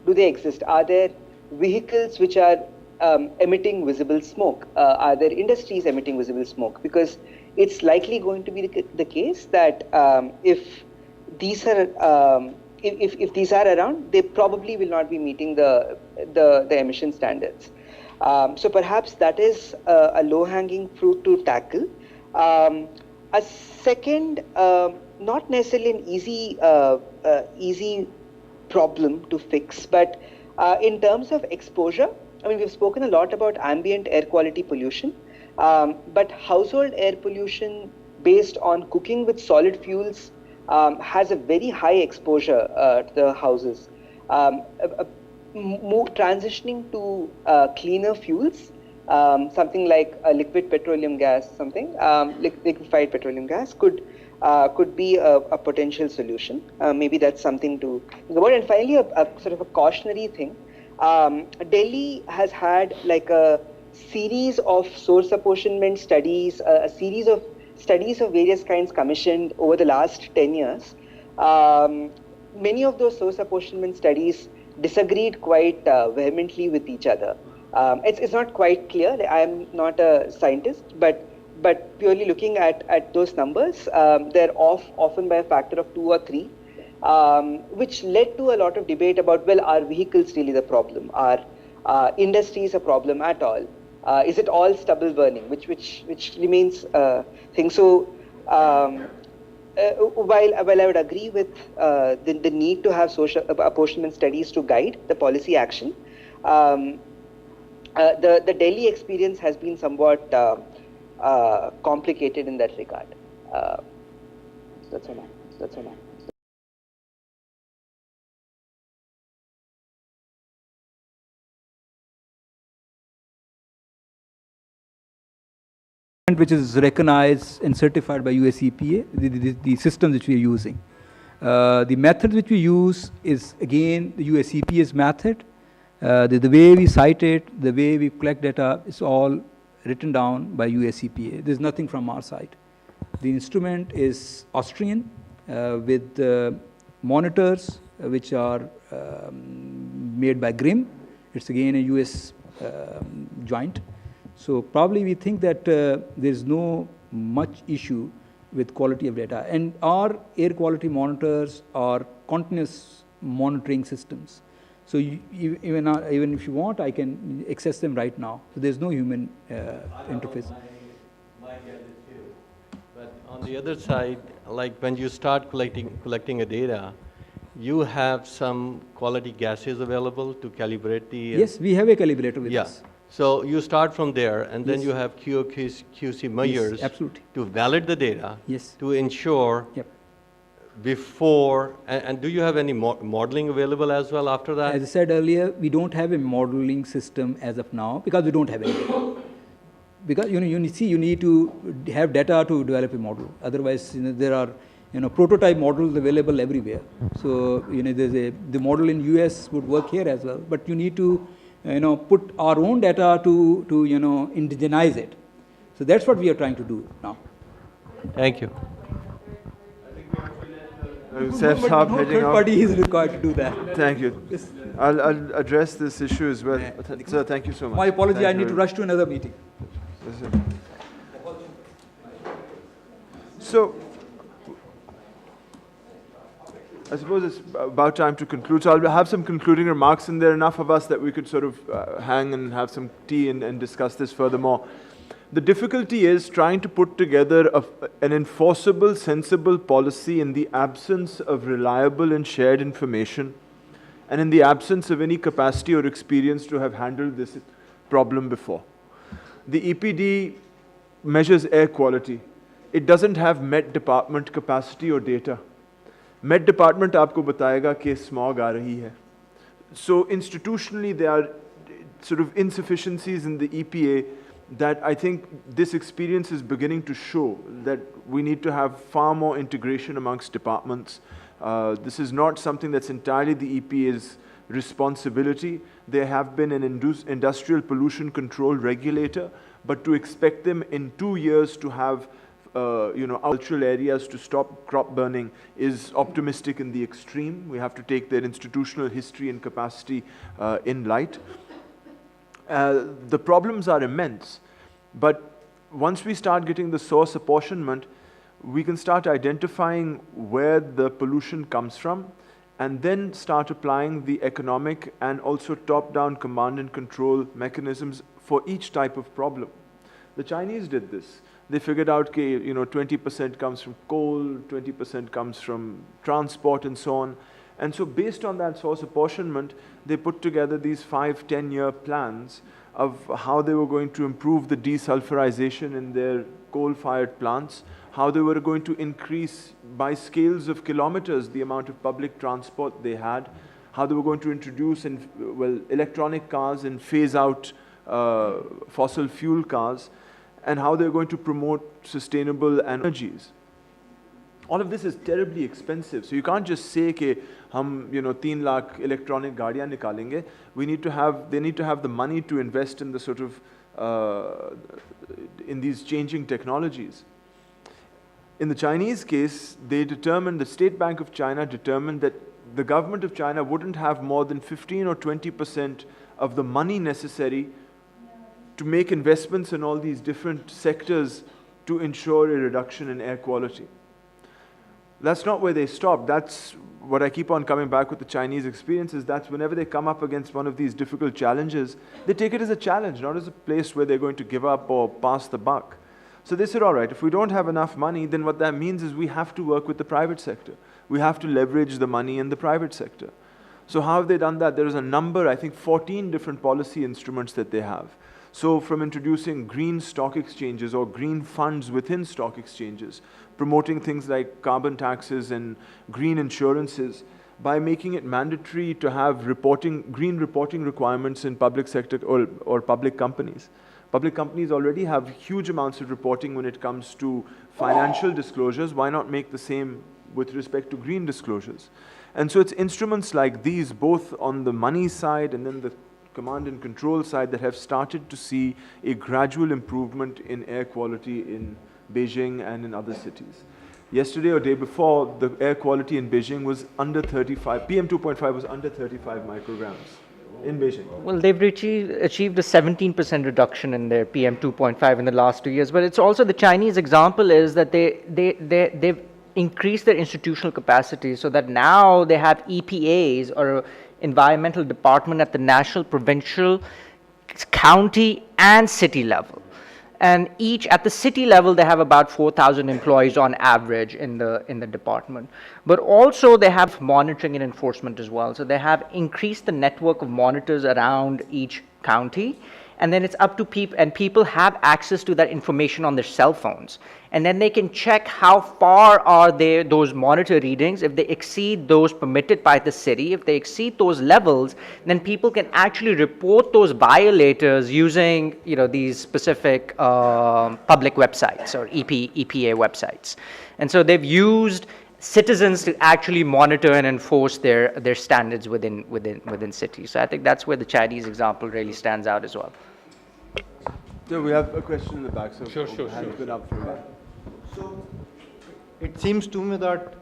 Do they exist? Are there vehicles which are emitting visible smoke? Are there industries emitting visible smoke? Because it's likely going to be the case that if these are if these are around, they probably will not be meeting the emission standards. So perhaps that is a low-hanging fruit to tackle. A second, not necessarily an easy problem to fix, but in terms of exposure, I mean, we've spoken a lot about ambient air quality pollution, but household air pollution based on cooking with solid fuels has a very high exposure to the houses. Transitioning to cleaner fuels, something like a liquid petroleum gas, liquefied petroleum gas could be a potential solution. Maybe that's something to think about. And finally, a sort of a cautionary thing. Delhi has had like a series of source apportionment studies, a series of studies of various kinds commissioned over the last 10 years. Many of those source apportionment studies disagreed quite vehemently with each other. It's not quite clear. I am not a scientist, but purely looking at those numbers, they're off often by a factor of 2 or 3, which led to a lot of debate about, well, are vehicles really the problem? Are industries a problem at all? Is it all stubble burning, which remains a thing? So while I would agree with the need to have social apportionment studies to guide the policy action, the Delhi experience has been somewhat complicated in that regard. That's all. Which is recognized and certified by US EPA, the system which we are using. The method which we use is again the US EPA's method. The way we cite it, the way we collect data is all written down by US EPA. There's nothing from our side. The instrument is Austrian with monitors which are made by GRIM. It's again a US joint. So probably we think that there's no much issue with quality of data. And our air quality monitors are continuous monitoring systems. So even if you want, I can access them right now. So there's no human interface. My gadget too. But on the other side, like when you start collecting a data, you have some quality gases available to calibrate the... Yes, we have a calibrator with us. So you start from there, and then you have QC measures to validate the data, to ensure before, and do you have any modeling available as well after that? As I said earlier, we don't have a modeling system as of now because we don't have any data. Because you need to have data to develop a model. Otherwise, there are prototype models available everywhere. So the model in US would work here as well, but you need to put our own data to indigenize it. So that's what we are trying to do now. Thank you. Third party is required to do that. Thank you. I'll address this issue as well. Sir, thank you so much. My apology, I need to rush to another meeting. So, I suppose it's about time to conclude. So I'll have some concluding remarks, and there are enough of us that we could sort of hang and have some tea and discuss this furthermore. The difficulty is trying to put together an enforceable, sensible policy in the absence of reliable and shared information, and in the absence of any capacity or experience to have handled this problem before. The EPD measures air quality. It doesn't have Met Department capacity or data. Met Department आपको बताएगा कि smog आ रही है. So institutionally there are sort of insufficiencies in the EPA that I think this experience is beginning to show that we need to have far more integration amongst departments. This is not something that's entirely the EPA's responsibility. There have been an industrial pollution control regulator, but to expect them in 2 years to have agricultural areas to stop crop burning is optimistic in the extreme. We have to take their institutional history and capacity in light. The problems are immense, but once we start getting the source apportionment, we can start identifying where the pollution comes from and then start applying the economic and also top-down command and control mechanisms for each type of problem. The Chinese did this. They figured out that 20% comes from coal, 20% comes from transport and so on. And so based on that source apportionment, they put together these 5-10-year plans of how they were going to improve the desulfurization in their coal-fired plants, how they were going to increase by scales of kilometers the amount of public transport they had, how they were going to introduce electronic cars and phase out fossil fuel cars, and how they're going to promote sustainable energies. All of this is terribly expensive. So you can't just say that hum 3 lakh electronic gaadiyan nikalenge. They need to have the money to invest in the sort of in these changing technologies. In the Chinese case, the State Bank of China determined that the government of China wouldn't have more than 15 or 20% of the money necessary to make investments in all these different sectors to ensure a reduction in air quality. That's not where they stop. That's what I keep on coming back with the Chinese experiences. That's whenever they come up against one of these difficult challenges, they take it as a challenge, not as a place where they're going to give up or pass the buck. So they said, all right, if we don't have enough money, then what that means is we have to work with the private sector. We have to leverage the money in the private sector. So how have they done that? There is a number, I think 14 different policy instruments that they have. So from introducing green stock exchanges or green funds within stock exchanges, promoting things like carbon taxes and green insurances, by making it mandatory to have green reporting requirements in public sector or public companies. Public companies already have huge amounts of reporting when it comes to financial disclosures. Why not make the same with respect to green disclosures? And so it's instruments like these, both on the money side and then the command and control side, that have started to see a gradual improvement in air quality in Beijing and in other cities. Yesterday or day before, the air quality in Beijing was under 35, PM 2.5 was under 35 micrograms in Beijing. Well, they've achieved a 17% reduction in their PM 2.5 in the last 2 years, but it's also the Chinese example is that they've increased their institutional capacity so that now they have EPAs or environmental department at the national, provincial, county and city level. And each at the city level, they have about 4,000 employees on average in the department. But also they have monitoring and enforcement as well. So they have increased the network of monitors around each county. And then it's up to people, and people have access to that information on their cell phones. And then they can check how far are those monitor readings. If they exceed those permitted by the city, if they exceed those levels, then people can actually report those violators using these specific public websites or EPA websites. And so they've used citizens to actually monitor and enforce their standards within cities. So I think that's where the Chinese example really stands out as well. So we have a question in the back. So Sure. been up for a while. So it seems to me that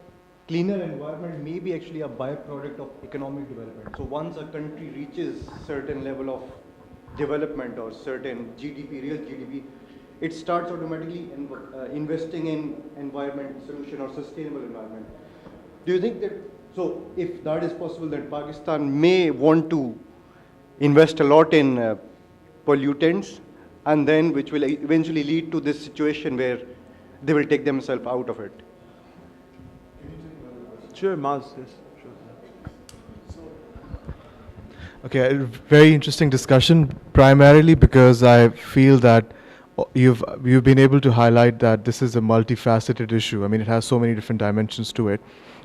cleaner environment may be actually a byproduct of economic development. So once a country reaches certain level of development or certain GDP, real GDP, it starts automatically investing in environment solution or sustainable environment. Do you think that, so if that is possible, that Pakistan may want to invest a lot in pollutants, and then which will eventually lead to this situation where they will take themselves out of it? Sure, Maz, yes. Sure. Okay, a very interesting discussion, primarily because I feel that you've been able to highlight that this is a multifaceted issue. I mean, it has so many different dimensions to it.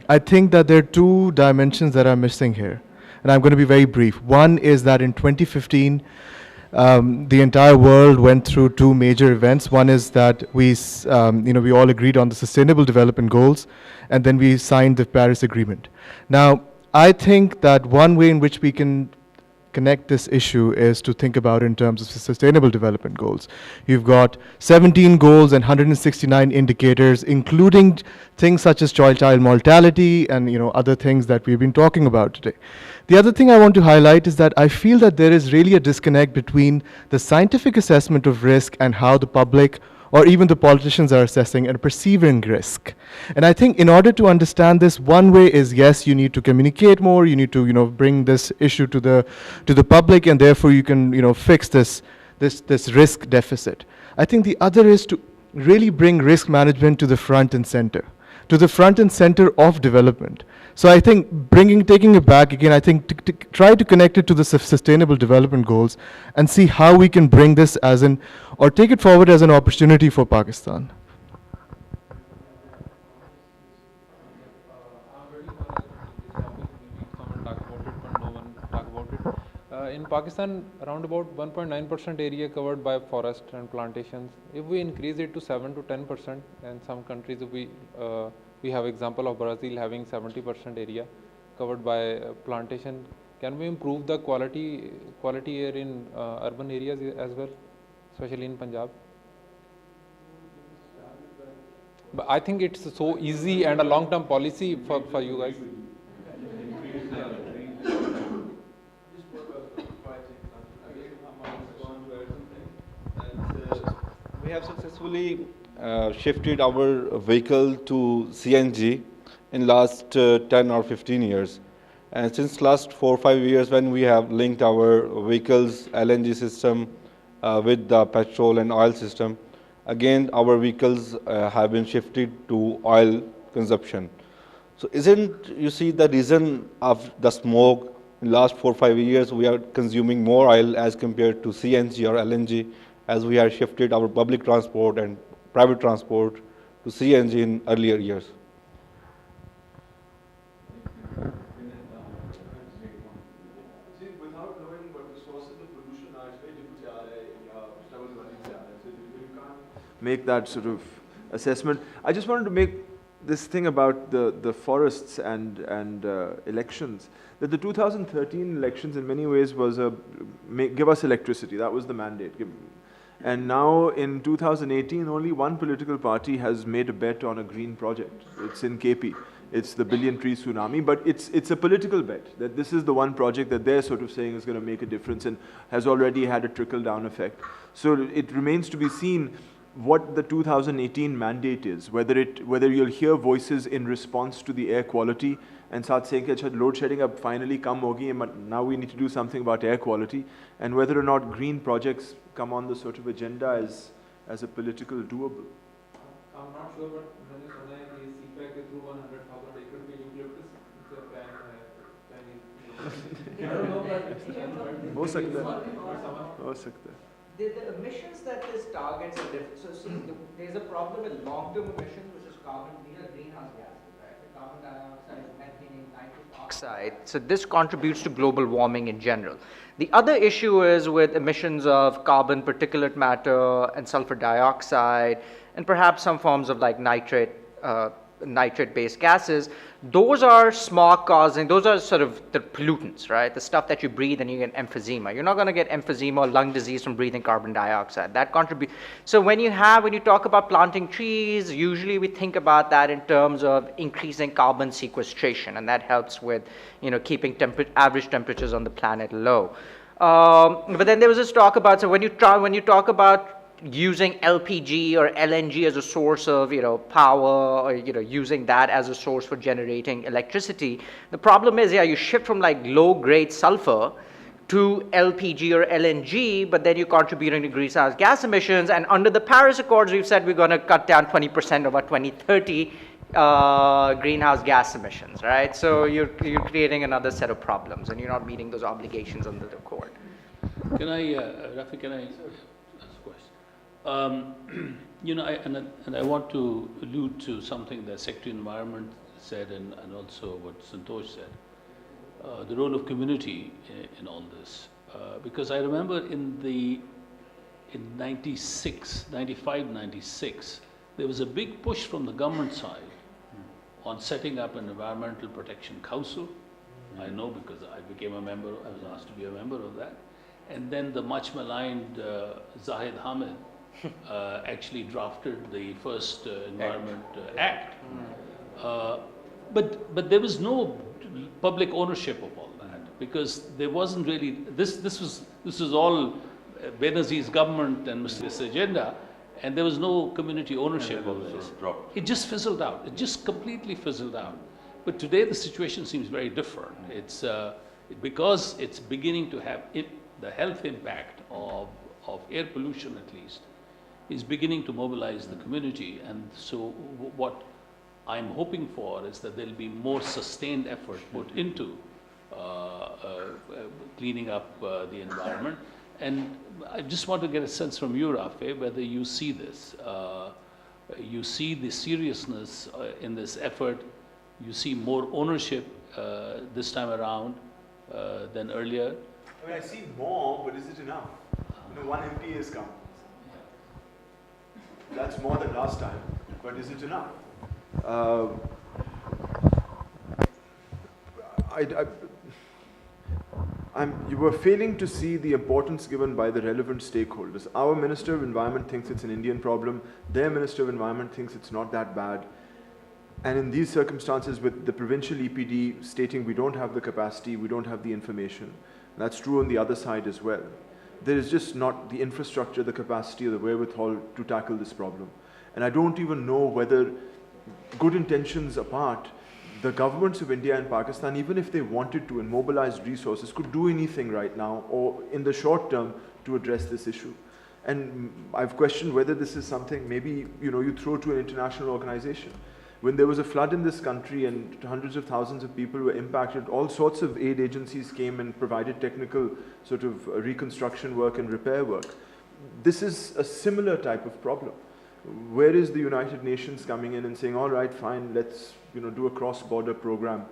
I think that there are two dimensions that are missing here, and I'm going to be very brief. One is that in 2015, the entire world went through two major events. One is that we all agreed on the Sustainable Development Goals, and then we signed the Paris Agreement. Now, I think that one way in which we can connect this issue is to think about in terms of sustainable development goals. You've got 17 goals and 169 indicators, including things such as child mortality and other things that we've been talking about today. The other thing I want to highlight is that I feel that there is really a disconnect between the scientific assessment of risk and how the public or even the politicians are assessing and perceiving risk. And I think in order to understand this, one way is, yes, you need to communicate more, you need to bring this issue to the public, and therefore you can fix this risk deficit. I think the other is to really bring risk management to the front and center of development. So I think taking it back again, I think try to connect it to the sustainable development goals and see how we can bring this or take it forward as an opportunity for Pakistan. In Pakistan, around about 1.9% area covered by forest and plantations. If we increase it to 7 to 10%, and some countries, we have example of Brazil having 70% area covered by plantation. Can we improve the quality air in urban areas as well, especially in Punjab? But I think it's so easy and a long-term policy for you guys. We have successfully shifted our vehicle to CNG in last 10 or 15 years. And since last 4 or 5 years, when we have linked our vehicles LNG system with the petrol and oil system, again our vehicles have been shifted to oil consumption. So isn't you see the reason of the smog in last 4 or 5 years we are consuming more oil as compared to CNG or LNG, as we have shifted our public transport and private transport to CNG in earlier years? Make that sort of assessment. I just wanted to make this thing about the forests and elections, that the 2013 elections in many ways was give us electricity. That was the mandate. And now in 2018, only one political party has made a bet on a green project. It's in KP. It's the billion tree tsunami, but it's a political bet that this is the one project that they're sort of saying is going to make a difference and has already had a trickle-down effect. So it remains to be seen what the 2018 mandate is, whether you'll hear voices in response to the air quality and start saying that load shedding up finally come hogi, but now we need to do something about air quality, and whether or not green projects come on the sort of agenda as a political doable. I'm not sure, but when you say the CPAC through 100,000, it could be eucalyptus. It's a plan. I don't know, but हो सकता है. The emissions that this targets are different. So see, there's a problem with long-term emissions, which is carbon, these are greenhouse gases, right? The carbon dioxide, methane, nitrous oxide. So this contributes to global warming in general. The other issue is with emissions of carbon, particulate matter, and sulfur dioxide, and perhaps some forms of like nitrate-based gases. Those are smog causing, those are sort of the pollutants, right? The stuff that you breathe and you get emphysema. You're not going to get emphysema or lung disease from breathing carbon dioxide. That contributes. So when you talk about planting trees, usually we think about that in terms of increasing carbon sequestration, and that helps with, keeping average temperatures on the planet low. But then there was this talk about, so when you talk about using LPG or LNG as a source of power, or using that as a source for generating electricity, the problem is you shift from like low grade sulfur to LPG or LNG, but then you're contributing to greenhouse gas emissions. And under the Paris Accords, we've said we're going to cut down 20% of our 2030 greenhouse gas emissions, right? So you're creating another set of problems, and you're not meeting those obligations under the accord. Can I, Rafi, can I ask a question? I want to allude to something that Secretary Environment said and also what Santosh said, the role of community in all this. Because I remember in 95, 96, there was a big push from the government side on setting up an environmental protection council I know because I became a member, I was asked to be a member of that. And then the much maligned Zahid Hamid actually drafted the first Environment Act. But there was no public ownership of all that because there wasn't really, this was all Benazir's government and this agenda, and there was no community ownership of this. It just fizzled out. It just completely fizzled out. But today the situation seems very different. It's because it's beginning to have the health impact of air pollution at least is beginning to mobilize the community. And so what I'm hoping for is that there'll be more sustained effort put into cleaning up the environment. And I just want to get a sense from you, Rafe, whether you see this. You see the seriousness in this effort. You see more ownership this time around than earlier. I mean, I see more, but is it enough? You know, one MP has come. That's more than last time, but is it enough? You were failing to see the importance given by the relevant stakeholders. Our Minister of Environment thinks it's an Indian problem. Their Minister of Environment thinks it's not that bad. And in these circumstances, with the provincial EPD stating we don't have the capacity, we don't have the information, that's true on the other side as well. There is just not the infrastructure, the capacity, or the wherewithal to tackle this problem. And I don't even know whether, good intentions apart, the governments of India and Pakistan, even if they wanted to and mobilized resources, could do anything right now or in the short term to address this issue. And I've questioned whether this is something maybe you throw to an international organization. When there was a flood in this country and hundreds of thousands of people were impacted, all sorts of aid agencies came and provided technical sort of reconstruction work and repair work. This is a similar type of problem. Where is the United Nations coming in and saying, all right, fine, let's do a cross-border program.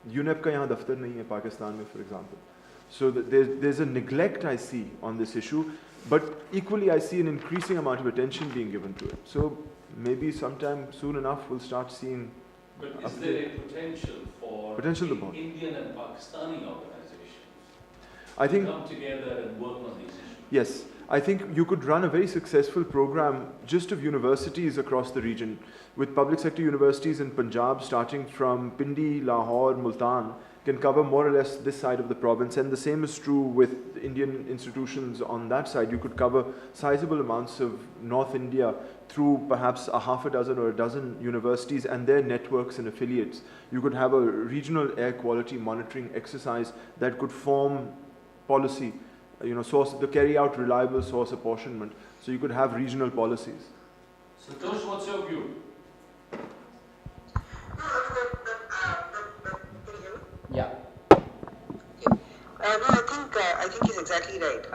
UNEP ka yahan daftar nahi hai Pakistan mein, for example. So there's a neglect I see on this issue, but equally I see an increasing amount of attention being given to it. So maybe sometime soon enough we'll start seeing. But is there a potential for Indian and Pakistani organizations to come together and work on these issues? Yes. I think you could run a very successful program just of universities across the region, with public sector universities in Punjab starting from Pindi, Lahore, Multan, can cover more or less this side of the province, and the same is true with Indian institutions on that side. You could cover sizable amounts of North India through perhaps a half a dozen or a dozen universities and their networks and affiliates. You could have a regional air quality monitoring exercise that could form policy, carry out reliable source apportionment, so you could have regional policies. Santosh, what's your view? Yeah. I think he's exactly right.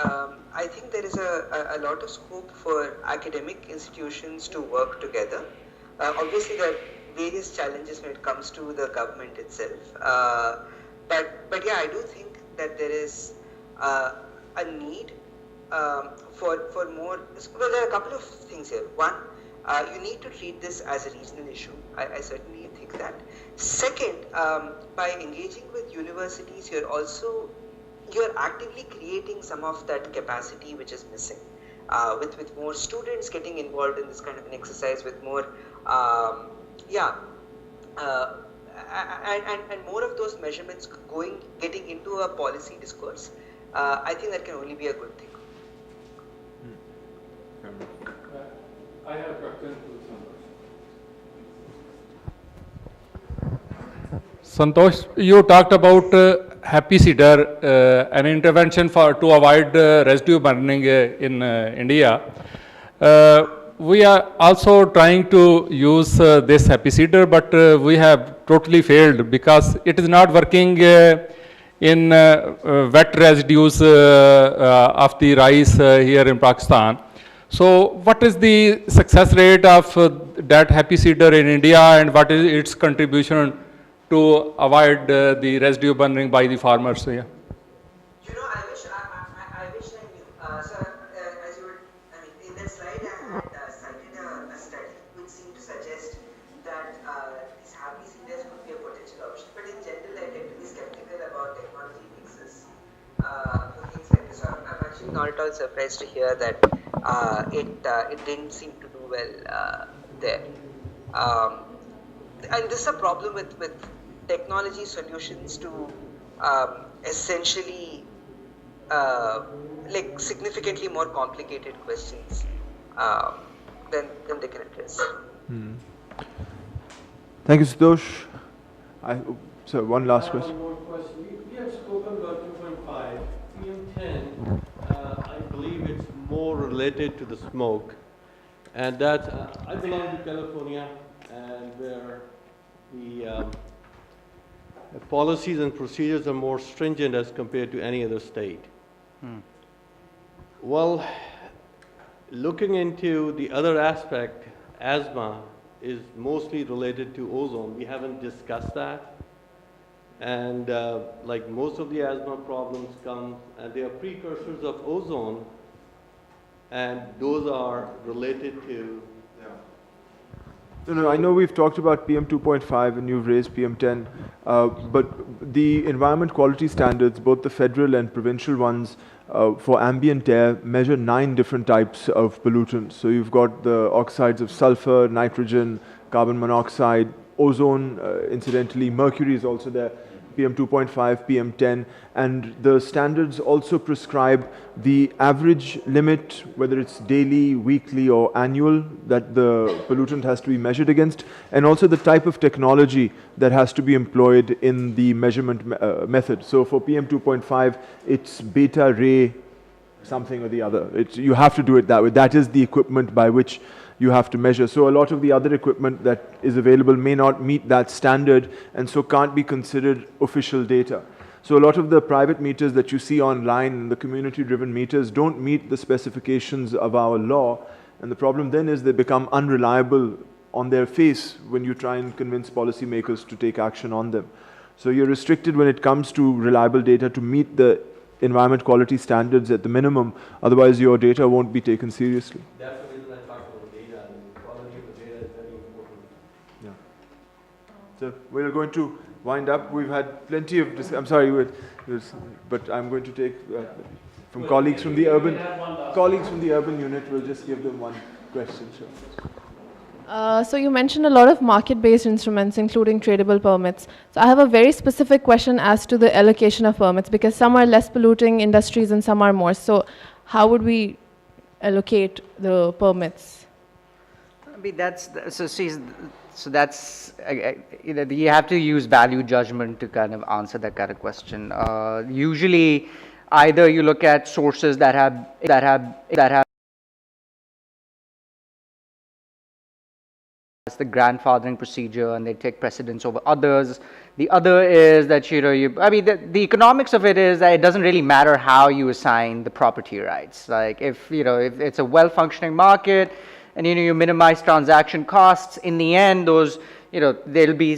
I think there is a lot of scope for academic institutions to work together. Obviously, there are various challenges when it comes to the government itself. But yeah, I do think that there is a need for more. Well, there are a couple of things here. One, you need to treat this as a regional issue. I certainly think that. Second, by engaging with universities, you're actively creating some of that capacity which is missing. With more students getting involved in this kind of an exercise, with more, and more of those measurements getting into a policy discourse, I think that can only be a good thing. I have a question to Santosh. You talked about happy cedar, an intervention to avoid residue burning in India. We are also trying to use this happy cedar, but we have totally failed because it is not working in wet residues of the rice here in Pakistan. So what is the success rate of that happy cedar in India, and what is its contribution to avoid the residue burning by the farmers here? I wish I knew. As you were, in that slide I had cited a study which seemed to suggest that these happy cedars could be a potential option. But in general, I tend to be skeptical about actually not at all surprised to hear that it didn't seem to do well there. And this is a problem with technology solutions to essentially like significantly more complicated questions than they can address. Thank you, Santosh. So one last question. One more question. We had spoken about 2.5. PM10, I believe it's more related to the smoke. And that's, I belong to California, and where the policies and procedures are more stringent as compared to any other state. Well, looking into the other aspect, asthma is mostly related to ozone. We haven't discussed that. And like most of the asthma problems come, and they are precursors of ozone, and those are related to. No, I know we've talked about PM 2.5 and you've raised PM 10, but the environment quality standards, both the federal and provincial ones, for ambient air measure 9 different types of pollutants. So you've got the oxides of sulfur, nitrogen, carbon monoxide, ozone, incidentally, mercury is also there, PM 2.5, PM 10, and the standards also prescribe the average limit, whether it's daily, weekly, or annual, that the pollutant has to be measured against, and also the type of technology that has to be employed in the measurement method. So for PM 2.5, it's beta ray something or the other. You have to do it that way. That is the equipment by which you have to measure. So a lot of the other equipment that is available may not meet that standard and so can't be considered official data. So a lot of the private meters that you see online, the community-driven meters, don't meet the specifications of our law, and the problem then is they become unreliable on their face when you try and convince policymakers to take action on them. So you're restricted when it comes to reliable data to meet the environment quality standards at the minimum, otherwise your data won't be taken seriously. That's the reason I talked about data, and the quality of the data is very important. Yeah. So we're going to wind up. We've had plenty of I'm sorry, but I'm going to take from colleagues from the urban unit. We'll just give them one question. Sure. So you mentioned a lot of market-based instruments, including tradable permits. So I have a very specific question as to the allocation of permits, because some are less polluting industries and some are more. So how would we allocate the permits? I mean, you have to use value judgment to kind of answer that kind of question. Usually, either you look at sources that have the grandfathering procedure and they take precedence over others. The other is that, the economics of it is that it doesn't really matter how you assign the property rights. Like if it's a well-functioning market and, you minimize transaction costs, in the end, those, there'll be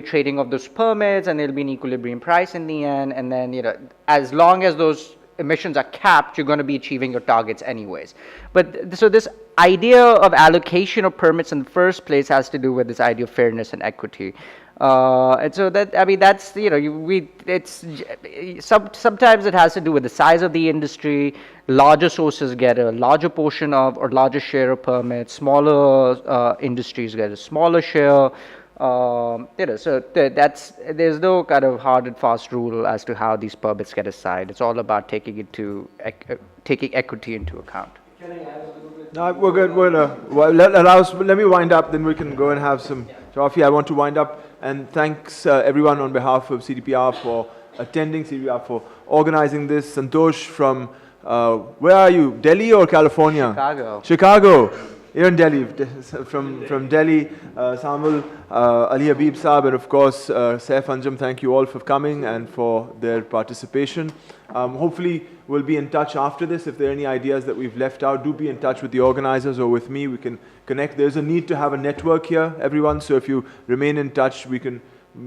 trading of those permits and there'll be an equilibrium price in the end. And then, as long as those emissions are capped, you're going to be achieving your targets anyways. But so this idea of allocation of permits in the first place has to do with this idea of fairness and equity. And so that, that's, sometimes it has to do with the size of the industry. Larger sources get a larger portion of, or larger share of permits. Smaller industries get a smaller share. So there's no kind of hard and fast rule as to how these permits get assigned. It's all about taking equity into account. Can I add a little bit? No, we're good. Let me wind up, then we can go and have some coffee. I want to wind up, and thanks everyone on behalf of CDPR for attending, CDPR for organizing this. Santosh from, where are you? Delhi or California? Chicago. You're in Delhi, from Delhi, Samuel, Ali Habib Saab, and of course, Saif Anjum, thank you all for coming and for their participation. Hopefully, we'll be in touch after this. If there are any ideas that we've left out, do be in touch with the organizers or with me. We can connect. There's a need to have a network here, everyone, so if you remain in touch, we can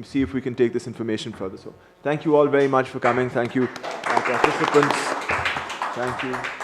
see if we can take this information further. So, thank you all very much for coming. Thank you, our participants. Thank you.